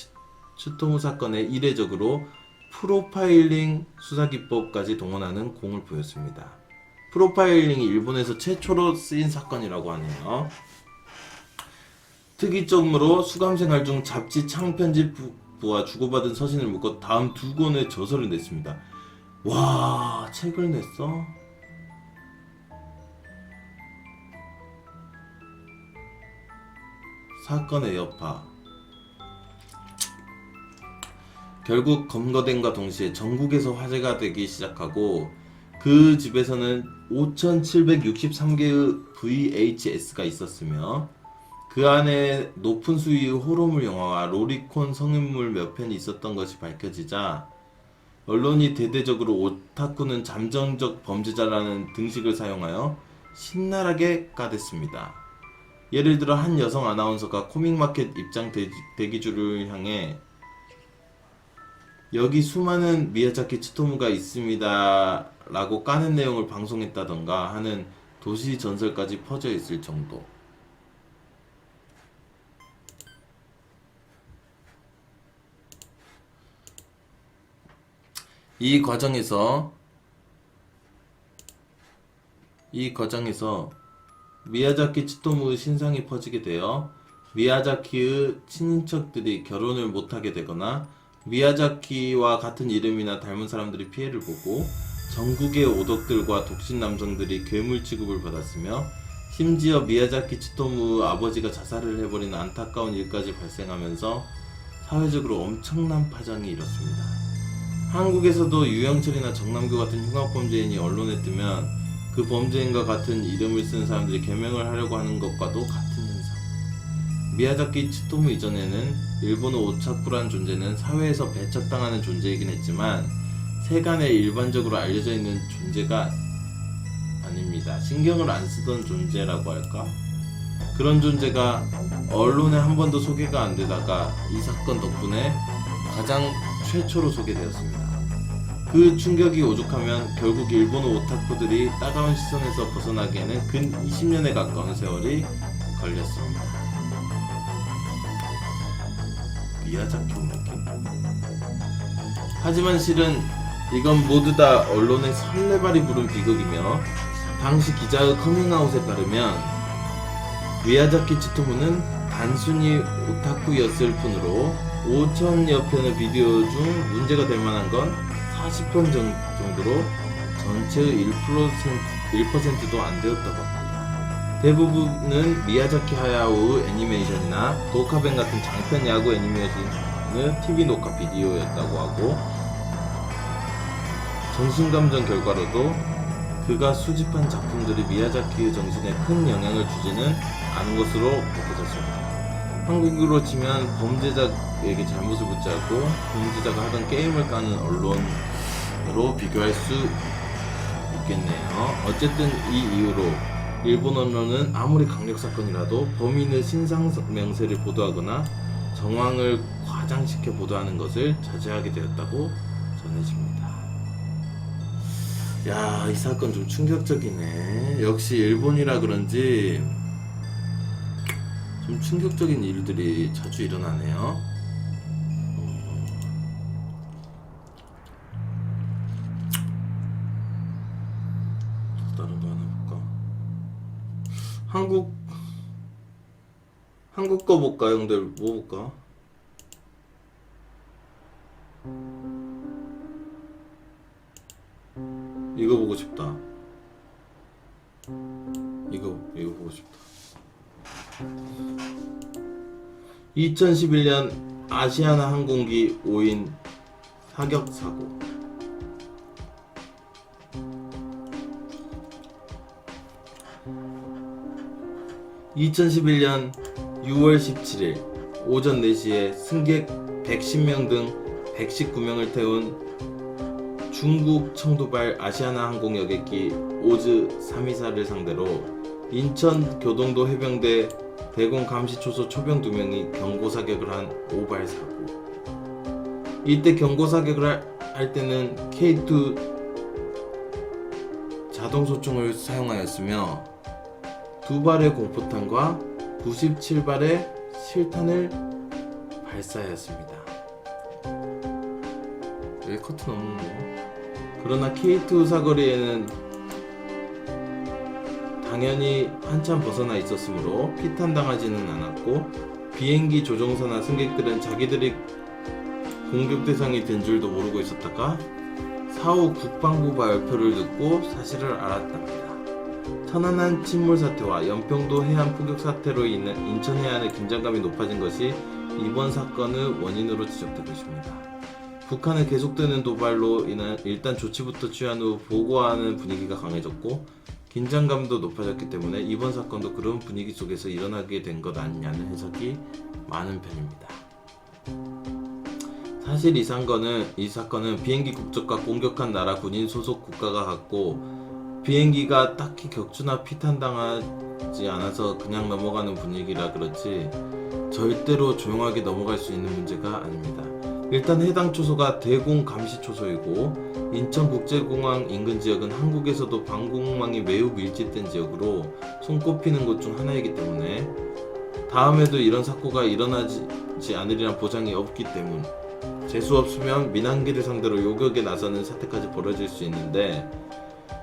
츠토무 사건에 이례적으로 프로파일링 수사기법까지 동원하는 공을 보였습니다. 프로파일링이 일본에서 최초로 쓰인 사건이라고 하네요. 특이점으로 수감생활 중 잡지 창편집부와 주고받은 서신을 묶어 다음 2권의 저서를 냈습니다. 와, 책을 냈어? 사건의 여파. 결국 검거됨과 동시에 전국에서 화제가 되기 시작하고, 그 집에서는 5,763개의 VHS가 있었으며 그 안에 높은 수위의 호러물 영화와 로리콘 성인물 몇 편이 있었던 것이 밝혀지자, 언론이 대대적으로 오타쿠는 잠정적 범죄자라는 등식을 사용하여 신랄하게 까댔습니다. 예를 들어 한 여성 아나운서가 코믹마켓 입장 대기줄을 향해 "여기 수많은 미야자키 츠토무가 있습니다 라고 까는 내용을 방송했다던가 하는 도시 전설까지 퍼져 있을 정도. 이 과정에서 미야자키 츠토무의 신상이 퍼지게 되어 미야자키의 친인척들이 결혼을 못하게 되거나 미야자키와 같은 이름이나 닮은 사람들이 피해를 보고, 전국의 오덕들과 독신 남성들이 괴물 취급을 받았으며, 심지어 미야자키 츠토무의 아버지가 자살을 해버린 안타까운 일까지 발생하면서 사회적으로 엄청난 파장이 일었습니다. 한국에서도 유영철이나 정남규 같은 흉악범죄인이 언론에 뜨면 그 범죄인과 같은 이름을 쓴 사람들이 개명을 하려고 하는 것과도 같은 현상. 미야자키 치토무 이전에는 일본어 오타쿠란 존재는 사회에서 배척당하는 존재이긴 했지만 세간에 일반적으로 알려져 있는 존재가 아닙니다. 신경을 안 쓰던 존재라고 할까? 그런 존재가 언론에 한 번도 소개가 안 되다가 이 사건 덕분에 가장 최초로 소개되었습니다. 그 충격이 오죽하면 결국 일본어 오타쿠들이 따가운 시선에서 벗어나기에는 근 20년에 가까운 세월이 걸렸습니다. 미야자키 오메키? 하지만 실은 이건 모두 다 언론의 설레발이 부른 비극이며 당시 기자의 커밍아웃에 따르면 미야자키 치토무는 단순히 오타쿠였을 뿐으로 5천여 편의 비디오 중 문제가 될 만한 건 40편 정도로 전체의 1%도 안 되었다고 합니다. 대부분은 미야자키 하야오의 애니메이션이나 도카벤 같은 장편 야구 애니메이션의 TV 녹화 비디오였다고 하고 정신감정 결과로도 그가 수집한 작품들이 미야자키의 정신에 큰 영향을 주지는 않은 것으로 밝혀졌습니다. 한국으로 치면 범죄자에게 잘못을 묻지 않고 범죄자가 하던 게임을 까는 언론으로 비교할 수 있겠네요. 어쨌든 이 이후로 일본 언론은 아무리 강력 사건이라도 범인의 신상 명세를 보도하거나 정황을 과장시켜 보도하는 것을 자제하게 되었다고 전해집니다. 야, 이 사건 좀 충격적이네. 역시 일본이라 그런지 좀 충격적인 일들이 자주 일어나네요. 다른 거 하나 볼까? 한국 거 볼까, 형들? 뭐 볼까? 이거 보고 싶다. 이거 보고 싶다. 2011년 아시아나 항공기 5인 사격 사고. (2011년 6월 17일) 오전 4시에 승객 110명 등 119명을 태운 중국 청두발 아시아나 항공 여객기 오즈 324를 상대로 인천 교동도 해병대 대공 감시초소 초병 2명이 경고사격을 한 오발 사고. 이때 경고사격을 할 때는 K2 자동소총을 사용하였으며 2발의 공포탄과 97발의 실탄을 발사하였습니다. 여기 커튼 없는데요. 그러나 K2 사거리에는 당연히 한참 벗어나 있었으므로 피탄당하지는 않았고 비행기 조종사나 승객들은 자기들이 공격 대상이 된 줄도 모르고 있었다가 사후 국방부 발표를 듣고 사실을 알았답니다. 천안함 침몰 사태와 연평도 해안 포격 사태로 인해 인천 해안의 긴장감이 높아진 것이 이번 사건의 원인으로 지적되고 있습니다. 북한의 계속되는 도발로 인한 일단 조치부터 취한 후 보고하는 분위기가 강해졌고 긴장감도 높아졌기 때문에 이번 사건도 그런 분위기 속에서 일어나게 된 것 아니냐는 해석이 많은 편입니다. 사실 이 사건은 비행기 국적과 공격한 나라 군인 소속 국가가 같고 비행기가 딱히 격추나 피탄당하지 않아서 그냥 넘어가는 분위기라 그렇지 절대로 조용하게 넘어갈 수 있는 문제가 아닙니다. 일단 해당 초소가 대공 감시 초소이고 인천국제공항 인근 지역은 한국에서도 방공망이 매우 밀집된 지역으로 손꼽히는 곳 중 하나이기 때문에 다음에도 이런 사고가 일어나지 않으리란 보장이 없기 때문 재수없으면 민항기를 상대로 요격에 나서는 사태까지 벌어질 수 있는데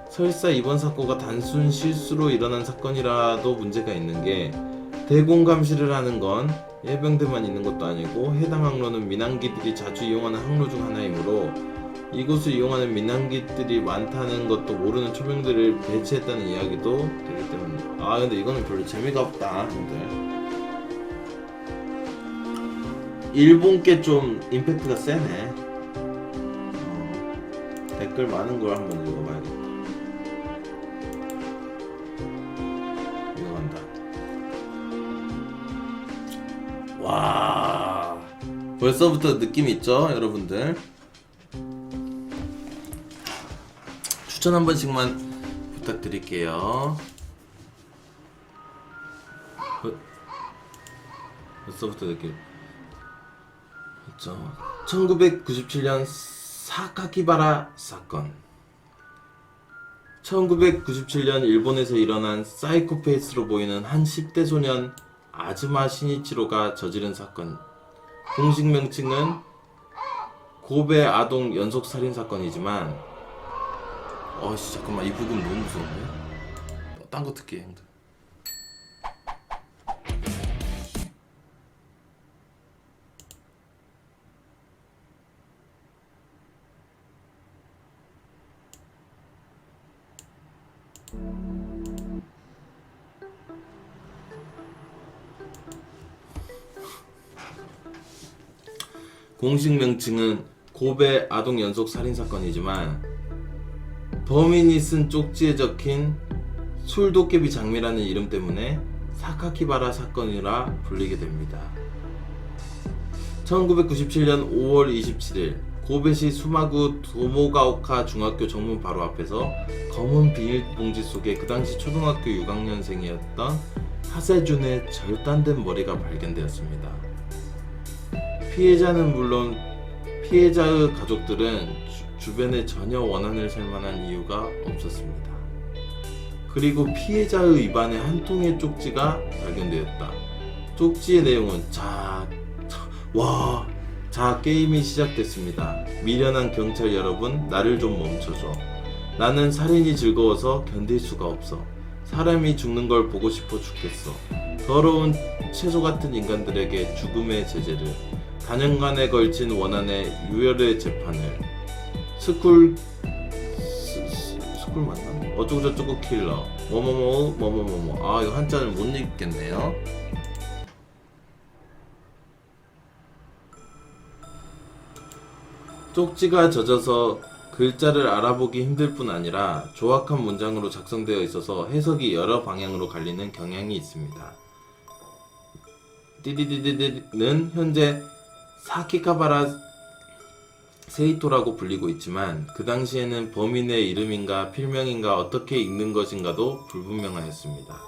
설사 이번 사고가 단순 실수로 일어난 사건이라도 문제가 있는 게 대공 감시를 하는 건 해병대만 있는 것도 아니고 해당 항로는 민항기들이 자주 이용하는 항로 중 하나이므로 이곳을 이용하는 민항기들이 많다는 것도 모르는 초병들을 배치했다는 이야기도 되기 때문입니다. 아 근데 이거는 별로 재미가 없다 형들. 일본 게 좀 임팩트가 세네. 댓글 많은 걸 한번 읽어봐야겠다. 이거 간다. 와, 벌써부터 느낌 있죠, 여러분들? 추천 한 번씩만 부탁드릴게요. 벌써부터 느낌. 그렇죠. 1997년 사카키바라 사건. 1997년 일본에서 일어난 사이코패스로 보이는 한 10대 소년 아즈마 시니치로가 저지른 사건. 공식 명칭은 고베 아동 연속 살인 사건이지만, 잠깐만, 이 부분 너무 무서운데? 딴 거 듣기 형들. 공식 명칭은 고베 아동 연속 살인 사건이지만 범인이 쓴 쪽지에 적힌 술도깨비 장미라는 이름 때문에 사카키바라 사건이라 불리게 됩니다. 1997년 5월 27일 고베시 수마구 도모가오카 중학교 정문 바로 앞에서 검은 비닐봉지 속에 그 당시 초등학교 6학년생이었던 하세준의 절단된 머리가 발견되었습니다. 피해자는 물론 피해자의 가족들은 주변에 전혀 원한을 살 만한 이유가 없었습니다. 그리고 피해자의 입안에 한 통의 쪽지가 발견되었다. 쪽지의 내용은 게임이 시작됐습니다. 미련한 경찰 여러분, 나를 좀 멈춰줘. 나는 살인이 즐거워서 견딜 수가 없어. 사람이 죽는 걸 보고 싶어 죽겠어. 더러운 채소 같은 인간들에게 죽음의 제재를, 단연간에 걸친 원한의 유혈의 재판을, 스쿨 맞나? 어쩌고저쩌고 킬러, 뭐뭐뭐. 이거 한자를 못 읽겠네요. 쪽지가 젖어서 글자를 알아보기 힘들 뿐 아니라 조악한 문장으로 작성되어 있어서 해석이 여러 방향으로 갈리는 경향이 있습니다. 띠디디디디는 현재 사키카바라 세이토라고 불리고 있지만 그 당시에는 범인의 이름인가 필명인가 어떻게 읽는 것인가도 불분명하였습니다.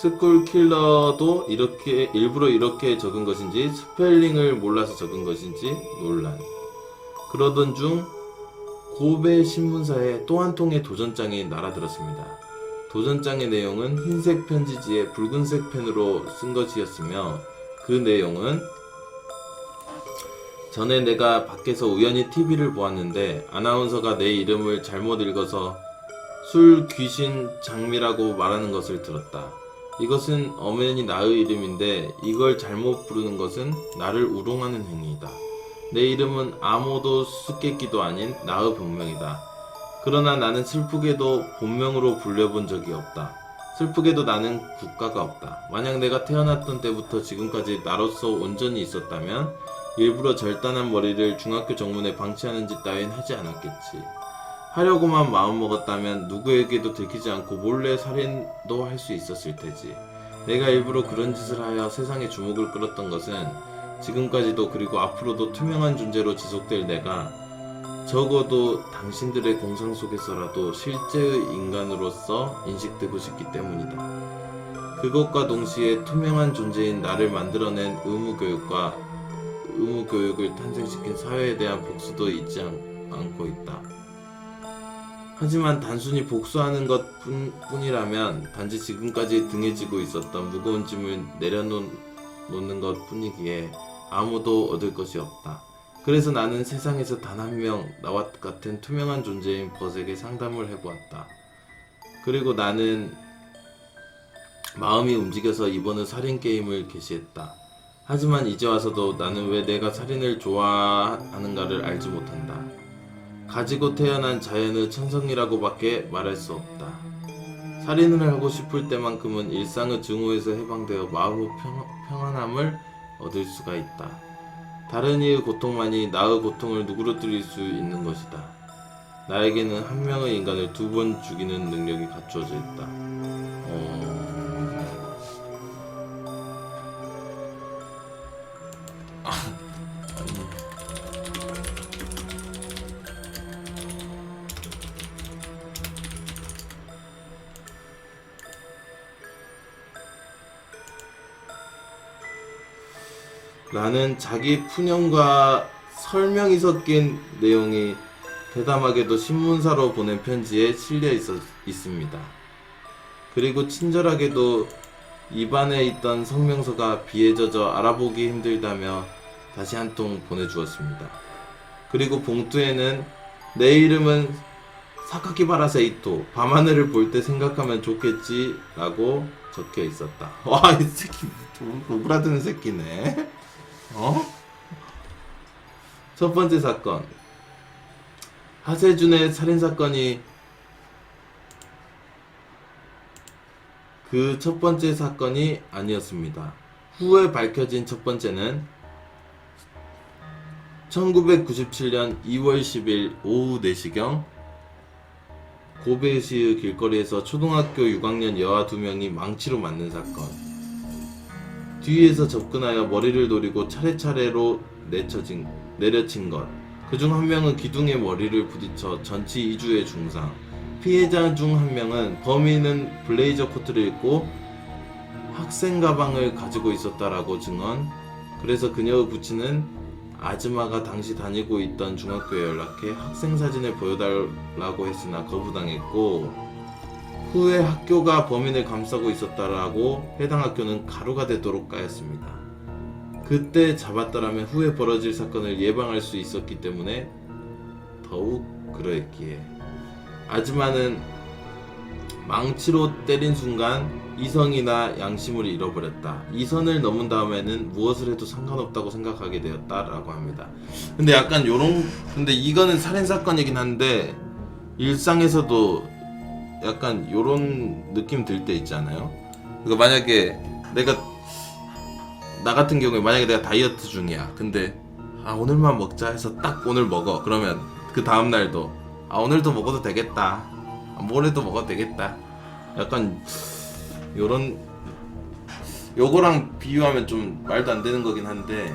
스쿨킬러도 일부러 이렇게 적은 것인지 스펠링을 몰라서 적은 것인지 논란. 그러던 중 고베 신문사에 또 한 통의 도전장이 날아들었습니다. 도전장의 내용은 흰색 편지지에 붉은색 펜으로 쓴 것이었으며 그 내용은 전에 내가 밖에서 우연히 TV를 보았는데 아나운서가 내 이름을 잘못 읽어서 술 귀신 장미라고 말하는 것을 들었다. 이것은 엄연히 나의 이름인데 이걸 잘못 부르는 것은 나를 우롱하는 행위이다. 내 이름은 아무도 수수께끼도 아닌 나의 본명이다. 그러나 나는 슬프게도 본명으로 불려본 적이 없다. 슬프게도 나는 국가가 없다. 만약 내가 태어났던 때부터 지금까지 나로서 온전히 있었다면 일부러 절단한 머리를 중학교 정문에 방치하는 짓 따윈 하지 않았겠지. 하려고만 마음먹었다면 누구에게도 들키지 않고 몰래 살인도 할 수 있었을 테지. 내가 일부러 그런 짓을 하여 세상의 주목을 끌었던 것은 지금까지도 그리고 앞으로도 투명한 존재로 지속될 내가 적어도 당신들의 공상 속에서라도 실제의 인간으로서 인식되고 싶기 때문이다. 그것과 동시에 투명한 존재인 나를 만들어낸 의무교육을 탄생시킨 사회에 대한 복수도 잊지 않고 있다. 하지만 단순히 복수하는 것 뿐이라면 단지 지금까지 등에 지고 있었던 무거운 짐을 내려놓는 것 뿐이기에 아무도 얻을 것이 없다. 그래서 나는 세상에서 단 한 명 나와 같은 투명한 존재인 벗에게 상담을 해보았다. 그리고 나는 마음이 움직여서 이번의 살인 게임을 개시했다. 하지만 이제 와서도 나는 왜 내가 살인을 좋아하는가를 알지 못한다. 가지고 태어난 자연의 천성이라고밖에 말할 수 없다. 살인을 하고 싶을 때만큼은 일상의 증오에서 해방되어 마음의 평안함을 얻을 수가 있다. 다른 이의 고통만이 나의 고통을 누그러뜨릴 수 있는 것이다. 나에게는 한 명의 인간을 2번 죽이는 능력이 갖추어져 있다. 라는 자기 푸념과 설명이 섞인 내용이 대담하게도 신문사로 보낸 편지에 실려 있습니다. 그리고 친절하게도 입안에 있던 성명서가 비에 젖어 알아보기 힘들다며 다시 한 통 보내주었습니다. 그리고 봉투에는 내 이름은 사카키바라 세이토, 밤하늘을 볼 때 생각하면 좋겠지 라고 적혀 있었다. 와, 이 새끼 좀 오그라드는 새끼네. 첫 번째 사건, 하세준의 살인사건이 그 첫 번째 사건이 아니었습니다. 후에 밝혀진 첫 번째는 1997년 2월 10일 오후 4시경 고베시의 길거리에서 초등학교 6학년 여아 2명이 망치로 맞는 사건. 뒤에서 접근하여 머리를 노리고 차례차례로 내려친 것. 그중 한 명은 기둥에 머리를 부딪혀 전치 2주의 중상. 피해자 중 한 명은 범인은 블레이저 코트를 입고 학생 가방을 가지고 있었다라고 증언. 그래서 그녀의 부친은 아줌마가 당시 다니고 있던 중학교에 연락해 학생 사진을 보여달라고 했으나 거부당했고, 후에 학교가 범인을 감싸고 있었다라고 해당 학교는 가루가 되도록 까였습니다. 그때 잡았더라면 후에 벌어질 사건을 예방할 수 있었기 때문에 더욱 그러했기에 아줌마는 망치로 때린 순간 이성이나 양심을 잃어버렸다. 이 선을 넘은 다음에는 무엇을 해도 상관없다고 생각하게 되었다라고 합니다. 근데 약간 근데 이거는 살인사건이긴 한데 일상에서도 약간 요런 느낌 들 때 있잖아요. 그러니까 만약에 나 같은 경우에 만약에 내가 다이어트 중이야. 근데 오늘만 먹자 해서 딱 오늘 먹어. 그러면 그 다음날도 오늘도 먹어도 되겠다. 모레도 먹어도 되겠다. 약간 요거랑 비유하면 좀 말도 안 되는 거긴 한데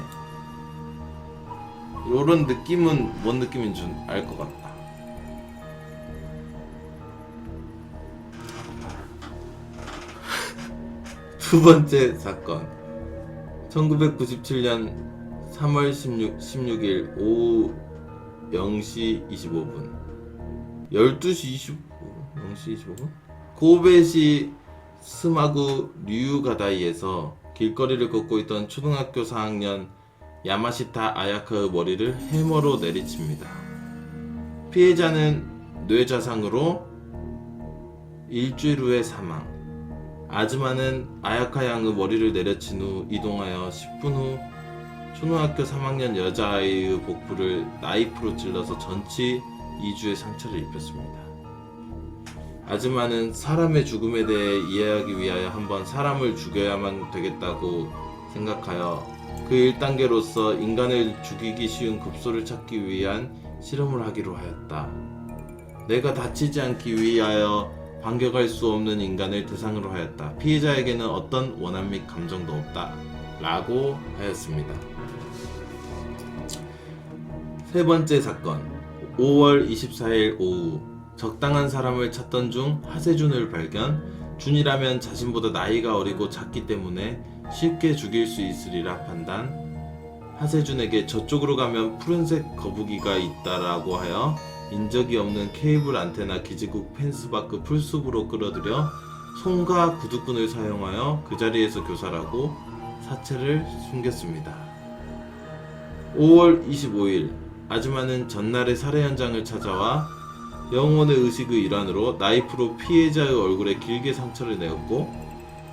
요런 느낌은 뭔 느낌인 줄 알 것 같다. 두 번째 사건, 1997년 3월 16일 오후 0시 25분 0시 25분? 고베시 스마구 류가다이에서 길거리를 걷고 있던 초등학교 4학년 야마시타 아야카의 머리를 해머로 내리칩니다. 피해자는 뇌자상으로 일주일 후에 사망. 아즈마는 아야카 양의 머리를 내려친 후 이동하여 10분 후 초등학교 3학년 여자아이의 복부를 나이프로 찔러서 전치 2주의 상처를 입혔습니다. 아즈마는 사람의 죽음에 대해 이해하기 위하여 한번 사람을 죽여야만 되겠다고 생각하여 그 1단계로서 인간을 죽이기 쉬운 급소를 찾기 위한 실험을 하기로 하였다. 내가 다치지 않기 위하여 반격할 수 없는 인간을 대상으로 하였다. 피해자에게는 어떤 원한 및 감정도 없다 라고 하였습니다. 세 번째 사건, 5월 24일 오후 적당한 사람을 찾던 중 하세준을 발견. 준이라면 자신보다 나이가 어리고 작기 때문에 쉽게 죽일 수 있으리라 판단. 하세준에게 저쪽으로 가면 푸른색 거북이가 있다라고 하여 인적이 없는 케이블 안테나 기지국 펜스 밖의 풀숲으로 끌어들여 손과 구두끈을 사용하여 그 자리에서 교살하고 사체를 숨겼습니다. 5월 25일 아즈마는 전날의 살해 현장을 찾아와 영혼의 의식의 일환으로 나이프로 피해자의 얼굴에 길게 상처를 내었고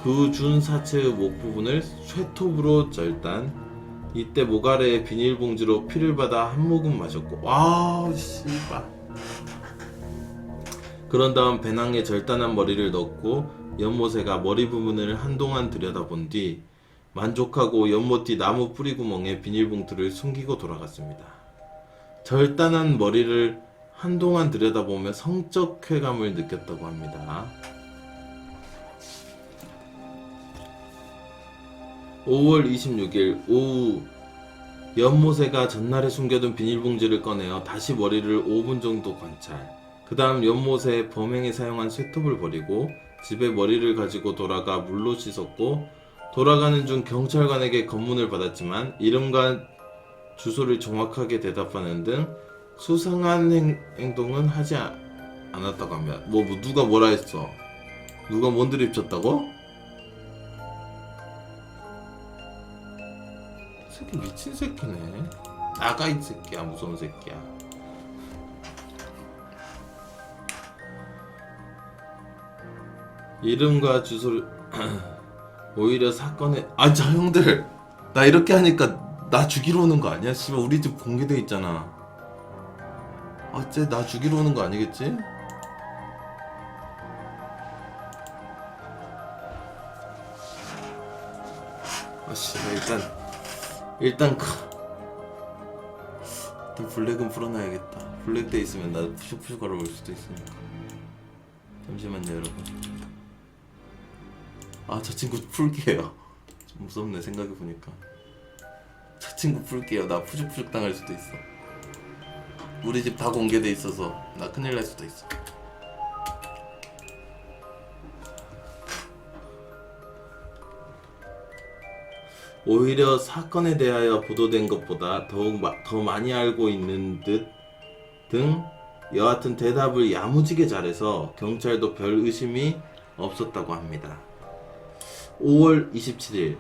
그 후 준 사체의 목 부분을 쇠톱으로 절단. 이때 목 아래에 비닐봉지로 피를 받아 한 모금 마셨고 와우 씨발. 그런 다음 배낭에 절단한 머리를 넣고 연못에가 머리 부분을 한동안 들여다본 뒤 만족하고 연못 뒤 나무 뿌리 구멍에 비닐봉투를 숨기고 돌아갔습니다. 절단한 머리를 한동안 들여다보며 성적 쾌감을 느꼈다고 합니다. 5월 26일 오후 연못새가 전날에 숨겨둔 비닐봉지를 꺼내어 다시 머리를 5분 정도 관찰. 그 다음 연못에 범행에 사용한 쇠톱을 버리고 집에 머리를 가지고 돌아가 물로 씻었고 돌아가는 중 경찰관에게 검문을 받았지만 이름과 주소를 정확하게 대답하는 등 수상한 행동은 하지 않았다고 합니다. 누가 뭐라 했어? 누가 뭔 드립 쳤다고? 새끼 미친 새끼네. 나가 이 새끼야. 무서운 새끼야. 이름과 주소를 오히려 사건에 자 형들 나 이렇게 하니까 나 죽이러 오는 거 아니야? 씨발 우리 집 공개돼 있잖아. 쟤 나 죽이러 오는 거 아니겠지? 씨발 일단 블랙은 풀어놔야겠다. 블랙 돼 있으면 나 푸슉푸슉 걸어올 수도 있으니까. 잠시만요 여러분. 저 친구 풀게요. 좀 무섭네 생각해보니까. 저 친구 풀게요. 나 푸죽푸죽 당할 수도 있어. 우리 집 다 공개돼 있어서 나 큰일 날 수도 있어. 오히려 사건에 대하여 보도된 것보다 더 많이 알고 있는 듯 등 여하튼 대답을 야무지게 잘해서 경찰도 별 의심이 없었다고 합니다. 5월 27일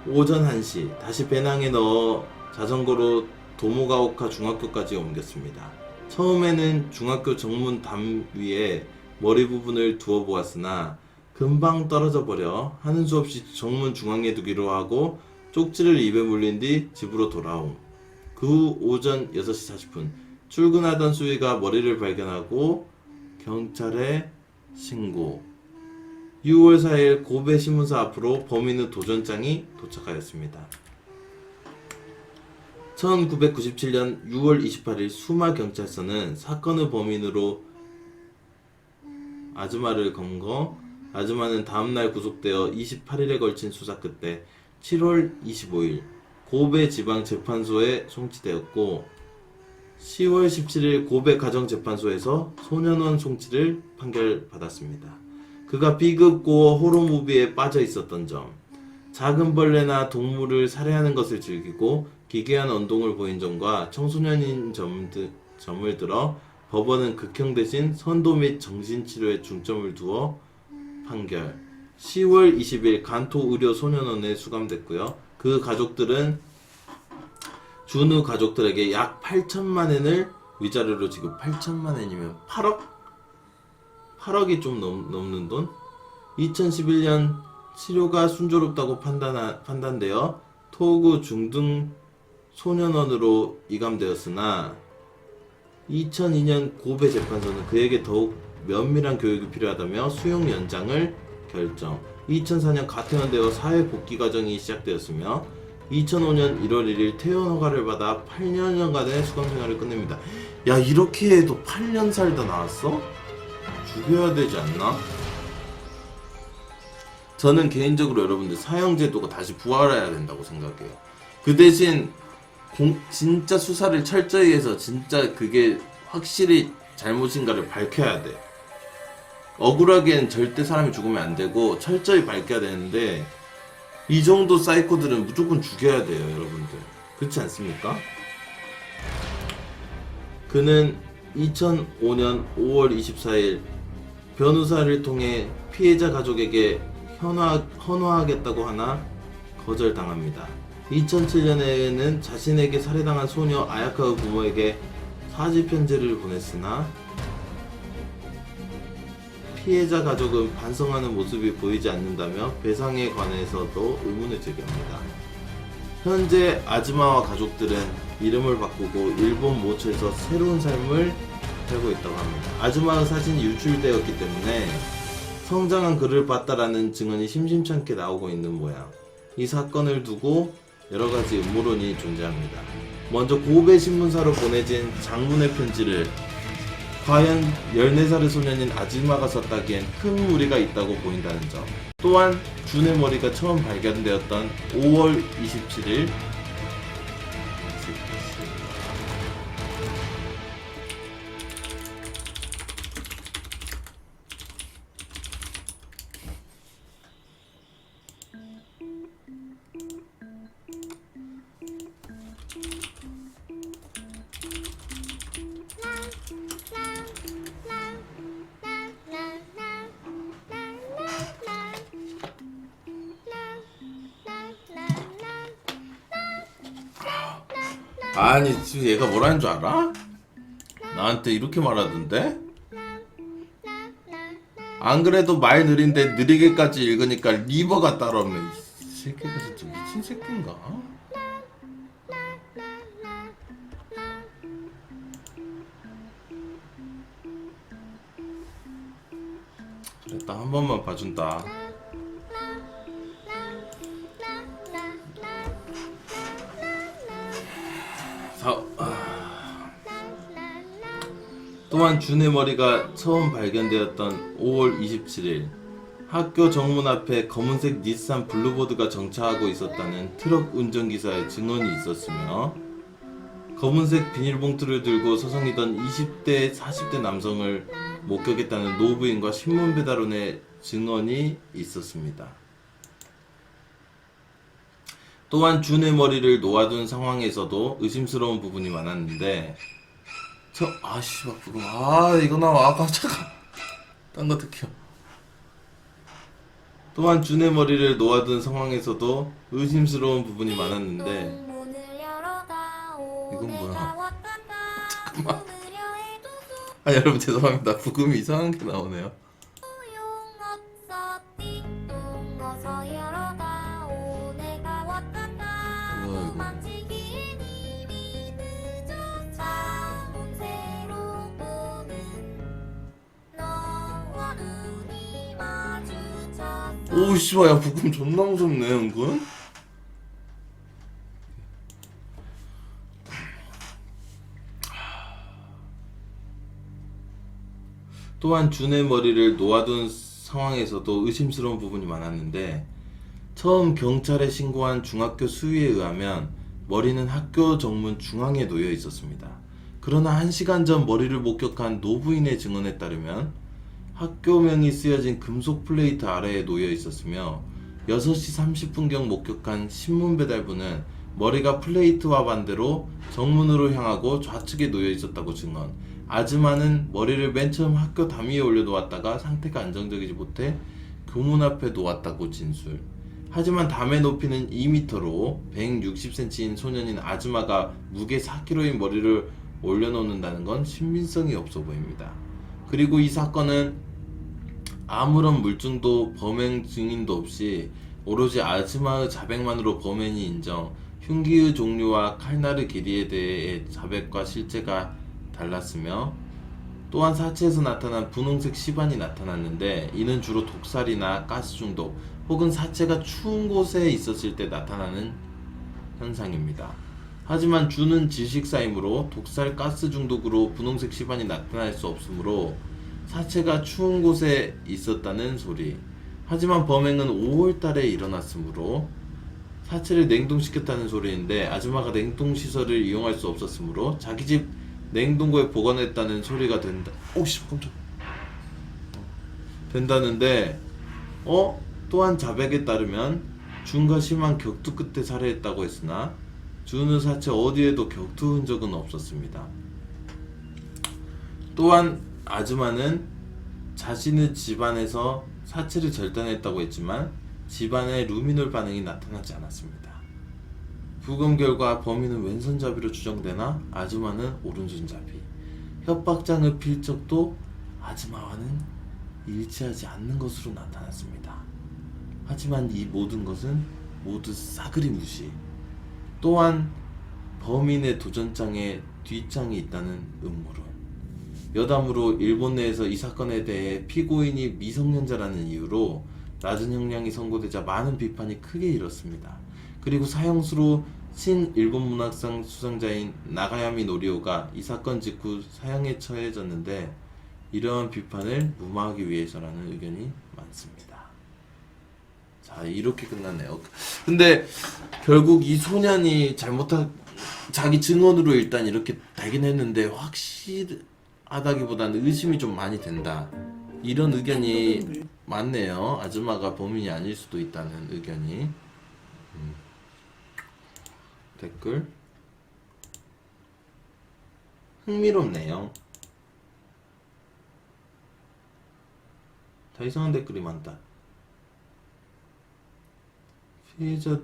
오전 1시 다시 배낭에 넣어 자전거로 도모가오카 중학교까지 옮겼습니다. 처음에는 중학교 정문 담 위에 머리 부분을 두어 보았으나 금방 떨어져 버려 하는 수 없이 정문 중앙에 두기로 하고 쪽지를 입에 물린 뒤 집으로 돌아옴. 그 후 오전 6시 40분 출근하던 수희가 머리를 발견하고 경찰에 신고. 6월 4일 고베 신문사 앞으로 범인의 도전장이 도착하였습니다. 1997년 6월 28일 수마 경찰서는 사건의 범인으로 아즈마를 검거. 아즈마는 다음날 구속되어 28일에 걸친 수사 끝에 7월 25일 고베 지방재판소에 송치되었고 10월 17일 고베 가정재판소에서 소년원 송치를 판결받았습니다. 그가 비급 고어 호러무비에 빠져 있었던 점, 작은 벌레나 동물을 살해하는 것을 즐기고 기괴한 언동을 보인 점과 청소년인 점을 들어 법원은 극형 대신 선도 및 정신치료에 중점을 두어 판결. 10월 20일 간토 의료 소년원에 수감됐고요. 그 가족들은 준우 가족들에게 약 8천만 엔을 위자료로 지급. 8천만 엔이면 8억? 8억이 좀 넘는 돈? 2011년 치료가 순조롭다고 판단되어 토구 중등 소년원으로 이감되었으나 2002년 고베 재판소는 그에게 더욱 면밀한 교육이 필요하다며 수용 연장을 결정. 2004년 가태현되어 사회 복귀 과정이 시작되었으며 2005년 1월 1일 퇴원 허가를 받아 8년간의 수감 생활을 끝냅니다. 야, 이렇게 해도 8년 살다 나왔어? 죽여야 되지 않나? 저는 개인적으로 여러분들 사형제도가 다시 부활해야 된다고 생각해요. 그 대신 진짜 수사를 철저히 해서 진짜 그게 확실히 잘못인가를 밝혀야 돼. 억울하게는 절대 사람이 죽으면 안 되고 철저히 밝혀야 되는데 이 정도 사이코들은 무조건 죽여야 돼요, 여러분들. 그렇지 않습니까? 그는 2005년 5월 24일 변호사를 통해 피해자 가족에게 헌화하겠다고 하나 거절당합니다. 2007년에는 자신에게 살해당한 소녀 아야카의 부모에게 사지 편지를 보냈으나 피해자 가족은 반성하는 모습이 보이지 않는다며 배상에 관해서도 의문을 제기합니다. 현재 아즈마와 가족들은 이름을 바꾸고 일본 모처에서 새로운 삶을 살고 있다고 합니다. 아즈마의 사진이 유출되었기 때문에 성장한 그를 봤다라는 증언이 심심찮게 나오고 있는 모양. 이 사건을 두고 여러가지 음모론이 존재합니다. 먼저 고베 신문사로 보내진 장문의 편지를 과연 14살의 소년인 아즈마가 썼다기엔 큰 무리가 있다고 보인다는 점. 또한 준의 머리가 처음 발견되었던 5월 27일 아니 지금 얘가 뭐라는 줄 알아? 나한테 이렇게 말하던데? 안 그래도 말 느린데 느리게까지 읽으니까 리버가 따라오네. 이 새끼가 진짜 미친 새끼인가? 그랬다 한 번만 봐준다. 또한 준의 머리가 처음 발견되었던 5월 27일 학교 정문 앞에 검은색 닛산 블루보드가 정차하고 있었다는 트럭 운전기사의 증언이 있었으며 검은색 비닐봉투를 들고 서성이던 20대 40대 남성을 목격했다는 노부인과 신문배달원의 증언이 있었습니다. 또한 준의 머리를 놓아둔 상황에서도 의심스러운 부분이 많았는데 씨발 그거 이거 나와 깜짝아 딴 거 듣겨. 또한 준의 머리를 놓아둔 상황에서도 의심스러운 부분이 많았는데 이건 뭐야? 잠깐만. 여러분 죄송합니다. 부금이 이상한 게 나오네요. 오 씨발 야 부금 존나 무섭네 은근. 또한 준의 머리를 놓아둔 상황에서도 의심스러운 부분이 많았는데 처음 경찰에 신고한 중학교 수위에 의하면 머리는 학교 정문 중앙에 놓여 있었습니다. 그러나 1시간 전 머리를 목격한 노부인의 증언에 따르면 학교명이 쓰여진 금속 플레이트 아래에 놓여 있었으며 6시 30분경 목격한 신문배달부는 머리가 플레이트와 반대로 정문으로 향하고 좌측에 놓여 있었다고 증언. 아즈마는 머리를 맨 처음 학교 담위에 올려놓았다가 상태가 안정적이지 못해 교문 앞에 놓았다고 진술. 하지만 담의 높이는 2m로 160cm인 소년인 아즈마가 무게 4kg인 머리를 올려놓는다는 건 신빙성이 없어 보입니다. 그리고 이 사건은 아무런 물증도 범행 증인도 없이 오로지 아즈마의 자백만으로 범행이 인정, 흉기의 종류와 칼날의 길이에 대해 자백과 실제가 달랐으며 또한 사체에서 나타난 분홍색 시반이 나타났는데 이는 주로 독살이나 가스 중독 혹은 사체가 추운 곳에 있었을 때 나타나는 현상입니다. 하지만 주는 질식사이므로 독살 가스 중독으로 분홍색 시반이 나타날 수 없으므로 사체가 추운 곳에 있었다는 소리. 하지만 범행은 5월달에 일어났으므로 사체를 냉동시켰다는 소리인데 아즈마가 냉동시설을 이용할 수 없었으므로 자기 집 냉동고에 보관했다는 소리가 된다. 오씨 깜짝. 된다는데 또한 자백에 따르면 준과 심한 격투 끝에 살해했다고 했으나 준의 사체 어디에도 격투 흔적은 없었습니다. 또한 아즈마는 자신의 집안에서 사체를 절단했다고 했지만 집안에 루미놀 반응이 나타나지 않았습니다. 부검 결과 범인은 왼손잡이로 추정되나 아즈마는 오른손잡이. 협박장의 필적도 아즈마와는 일치하지 않는 것으로 나타났습니다. 하지만 이 모든 것은 모두 싸그리 무시. 또한 범인의 도전장에 뒷장이 있다는 음모론. 여담으로 일본 내에서 이 사건에 대해 피고인이 미성년자라는 이유로 낮은 형량이 선고되자 많은 비판이 크게 일었습니다. 그리고 사형수로 신 일본 문학상 수상자인 나가야미 노리오가 이 사건 직후 사형에 처해졌는데 이러한 비판을 무마하기 위해서라는 의견이 많습니다. 자, 이렇게 끝났네요. 근데 결국 이 소년이 자기 증언으로 일단 이렇게 되긴 했는데 확실하다기보다는 의심이 좀 많이 된다. 이런 의견이 많네요. 아줌마가 범인이 아닐 수도 있다는 의견이. 댓글 흥미롭네요. 다 이상한 댓글이 많다. 피해자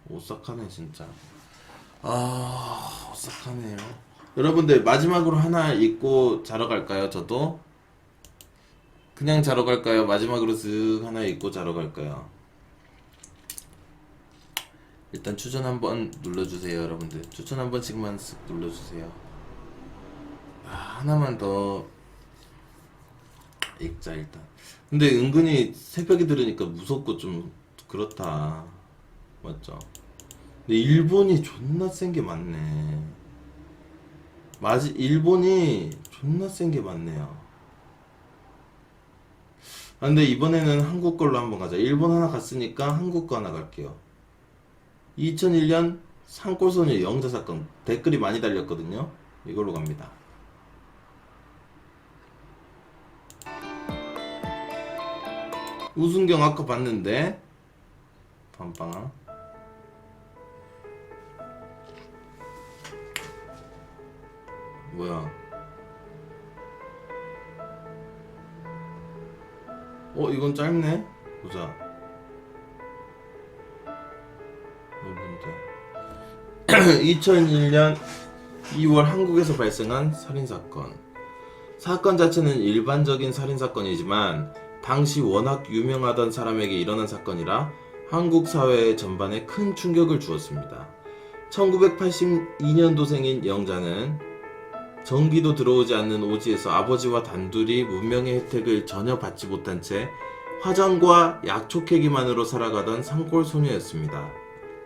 오싹하네 진짜. 오싹하네요. 여러분들 마지막으로 하나 읽고 자러 갈까요? 저도 그냥 자러 갈까요? 마지막으로 쓱 하나 읽고 자러 갈까요? 일단 추천 한번 눌러주세요. 여러분들 추천 한 번씩만 쓱 눌러주세요. 하나만 더 읽자 일단. 근데 은근히 새벽에 들으니까 무섭고 좀 그렇다. 맞죠? 근데 일본이 존나 센 게 많네. 일본이 존나 센 게 많네요. 근데 이번에는 한국 걸로 한번 가자. 일본 하나 갔으니까 한국 거 하나 갈게요. 2001년 산골소녀 영자 사건 댓글이 많이 달렸거든요. 이걸로 갑니다. 우순경 아까 봤는데 밤빵아 뭐야? 이건 짧네. 보자. 뭔데? 2001년 2월 한국에서 발생한 살인사건. 사건 자체는 일반적인 살인사건이지만 당시 워낙 유명하던 사람에게 일어난 사건이라 한국 사회 전반에 큰 충격을 주었습니다. 1982년도생인 영자는 전기도 들어오지 않는 오지에서 아버지와 단둘이 문명의 혜택을 전혀 받지 못한 채 화장과 약초캐기만으로 살아가던 산골 소녀였습니다.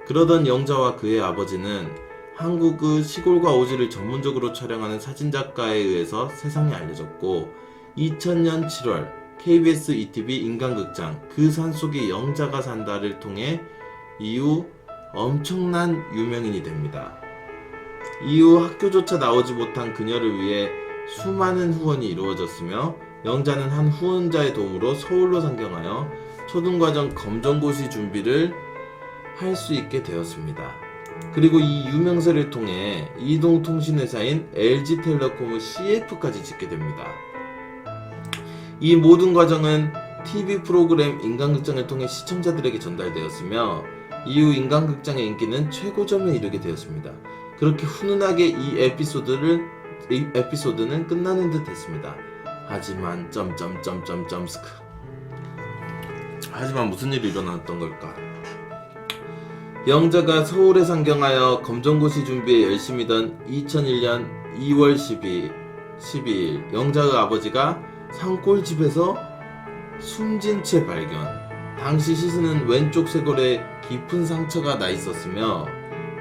그러던 영자와 그의 아버지는 한국의 시골과 오지를 전문적으로 촬영하는 사진작가에 의해서 세상에 알려졌고 2000년 7월 KBS ETV 인간극장 그 산속에 영자가 산다를 통해 이후 엄청난 유명인이 됩니다. 이후 학교조차 나오지 못한 그녀를 위해 수많은 후원이 이루어졌으며 영자는 한 후원자의 도움으로 서울로 상경하여 초등과정 검정고시 준비를 할 수 있게 되었습니다. 그리고 이 유명세를 통해 이동통신회사인 LG텔레콤의 CF까지 짓게 됩니다. 이 모든 과정은 TV 프로그램 인간극장을 통해 시청자들에게 전달되었으며 이후 인간극장의 인기는 최고점에 이르게 되었습니다. 그렇게 훈훈하게 이 에피소드는 끝나는 듯 했습니다. 하지만 하지만 무슨 일이 일어났던 걸까? 영자가 서울에 상경하여 검정고시 준비에 열심이던 2001년 2월 12일 영자의 아버지가 산골집에서 숨진 채 발견. 당시 시신은 왼쪽 쇄골에 깊은 상처가 나 있었으며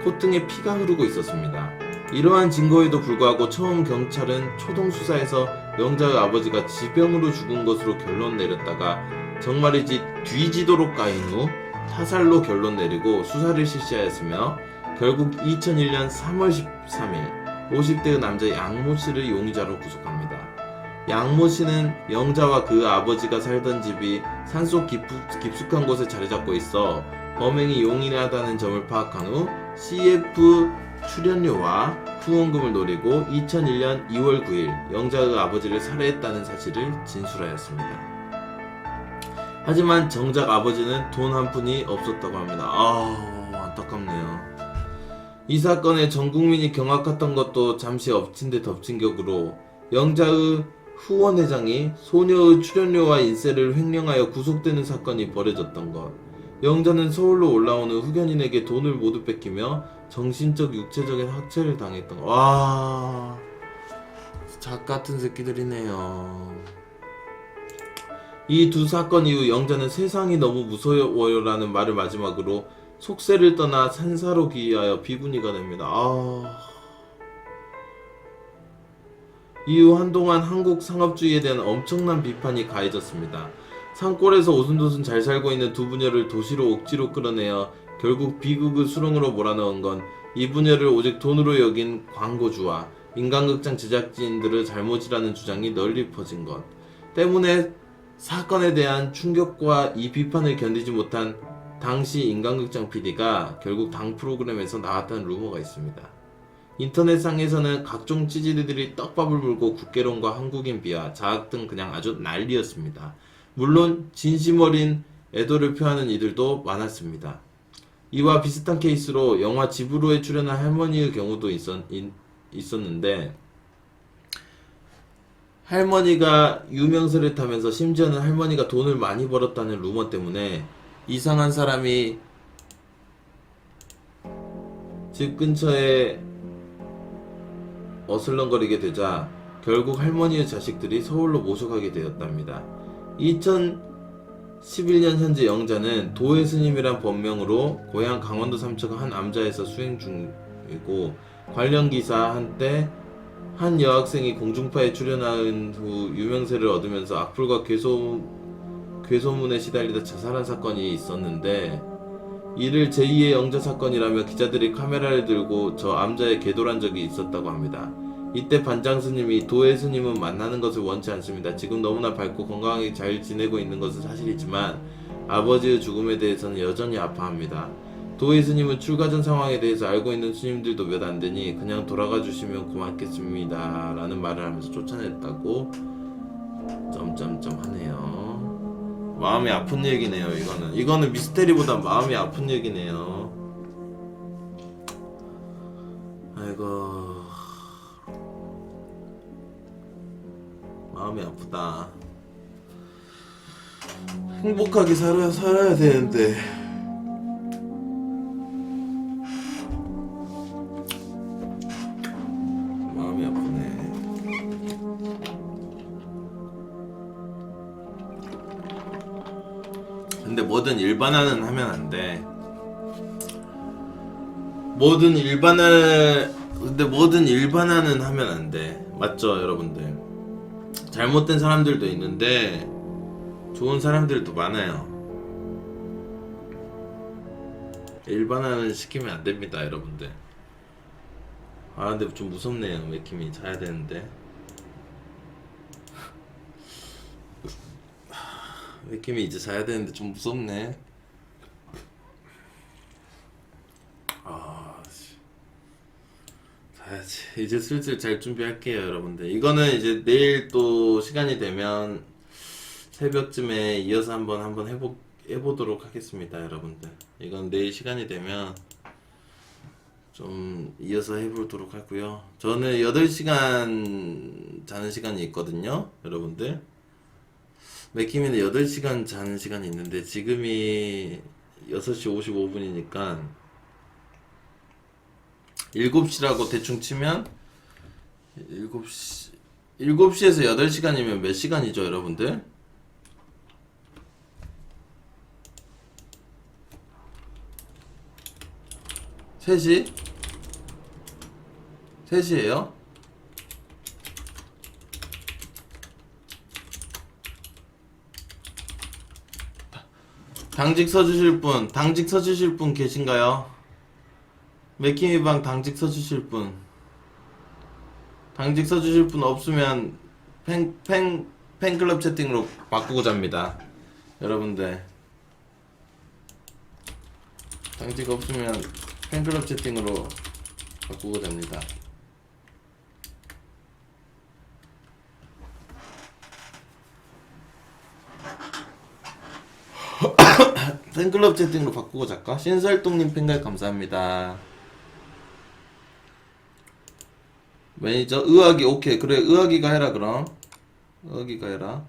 콧등에 피가 흐르고 있었습니다. 이러한 증거에도 불구하고 처음 경찰은 초동 수사에서 영자의 아버지가 지병으로 죽은 것으로 결론 내렸다가 정말이지 뒤지도록 까인 후 타살로 결론 내리고 수사를 실시하였으며 결국 2001년 3월 13일 50대의 남자 양모 씨를 용의자로 구속합니다. 양모 씨는 영자와 그 아버지가 살던 집이 산속 깊숙한 곳에 자리 잡고 있어 범행이 용이하다는 점을 파악한 후 CF 출연료와 후원금을 노리고 2001년 2월 9일 영자의 아버지를 살해했다는 사실을 진술하였습니다. 하지만 정작 아버지는 돈 한 푼이 없었다고 합니다. 안타깝네요. 이 사건에 전 국민이 경악했던 것도 잠시 엎친 데 덮친 격으로 영자의 후원회장이 소녀의 출연료와 인세를 횡령하여 구속되는 사건이 벌어졌던 것. 영자는 서울로 올라오는 후견인에게 돈을 모두 뺏기며 정신적 육체적인 학체를 당했던 것. 작 같은 새끼들이네요. 이 두 사건 이후 영자는 세상이 너무 무서워요라는 말을 마지막으로 속세를 떠나 산사로 귀의하여 비구니가 됩니다. 이후 한동안 한국 상업주의에 대한 엄청난 비판이 가해졌습니다. 산골에서 오순도순 잘 살고 있는 두 부녀를 도시로 억지로 끌어내어 결국 비극의 수렁으로 몰아넣은 건 이 부녀를 오직 돈으로 여긴 광고주와 인간극장 제작진들의 잘못이라는 주장이 널리 퍼진 것 때문에 사건에 대한 충격과 이 비판을 견디지 못한 당시 인간극장 PD가 결국 당 프로그램에서 나왔다는 루머가 있습니다. 인터넷상에서는 각종 찌질이들이 떡밥을 물고 국계론과 한국인 비하, 자학 등 그냥 아주 난리였습니다. 물론 진심 어린 애도를 표하는 이들도 많았습니다. 이와 비슷한 케이스로 영화 지브로에 출연한 할머니의 경우도 있었는데 할머니가 유명세를 타면서 심지어는 할머니가 돈을 많이 벌었다는 루머 때문에 이상한 사람이 집 근처에 어슬렁거리게 되자 결국 할머니의 자식들이 서울로 모셔가게 되었답니다. 2011년 현재 영자는 도회 스님이란 법명으로 고향 강원도 삼척 한 암자에서 수행 중이고 관련 기사 한때 한 여학생이 공중파에 출연한 후 유명세를 얻으면서 악플과 괴소문에 시달리다 자살한 사건이 있었는데 이를 제2의 영자 사건이라며 기자들이 카메라를 들고 저 암자에 개돌한 적이 있었다고 합니다. 이때 반장 스님이 도회 스님은 만나는 것을 원치 않습니다. 지금 너무나 밝고 건강하게 잘 지내고 있는 것은 사실이지만 아버지의 죽음에 대해서는 여전히 아파합니다. 도회 스님은 출가 전 상황에 대해서 알고 있는 스님들도 몇 안 되니 그냥 돌아가 주시면 고맙겠습니다 라는 말을 하면서 쫓아냈다고 점점점 하네요. 마음이 아픈 얘기네요. 이거는 미스테리보다 마음이 아픈 얘기네요. 아이고 마음이 아프다. 행복하게 살아야 되는데 마음이 아프네. 근데 뭐든 일반화는 하면 안 돼. 뭐든 일반화는 하면 안 돼. 맞죠, 여러분들? 잘못된 사람들도 있는데 좋은 사람들도 많아요. 일반화는 시키면 안 됩니다, 여러분들. 근데 좀 무섭네요. 맥힘이 자야 되는데. 맥힘이 이제 자야 되는데 좀 무섭네. 자야지. 이제 슬슬 잘 준비할게요, 여러분들. 이거는 이제 내일 또 시간이 되면 새벽쯤에 이어서 한번 해보도록 하겠습니다, 여러분들. 이건 내일 시간이 되면 좀 이어서 해보도록 하고요. 저는 8시간 자는 시간이 있거든요, 여러분들. 맥키미는 8시간 자는 시간이 있는데 지금이 6시 55분이니까 7시라고 대충 치면 7시에서 8시간이면 몇 시간이죠, 여러분들? 3시? 3시에요? 당직 서주실 분 계신가요? 맥키미방 당직 서주실 분 없으면 팬클럽 채팅으로 바꾸고 잡니다, 여러분들. 당직 없으면 팬클럽 채팅으로 바꾸고 됩니다. 팬클럽 채팅으로 바꾸고 잘까? 신설동님 팬가입 감사합니다. 매니저 의학이 오케이. 그래, 의학이가 해라. 그럼 의학이가 해라.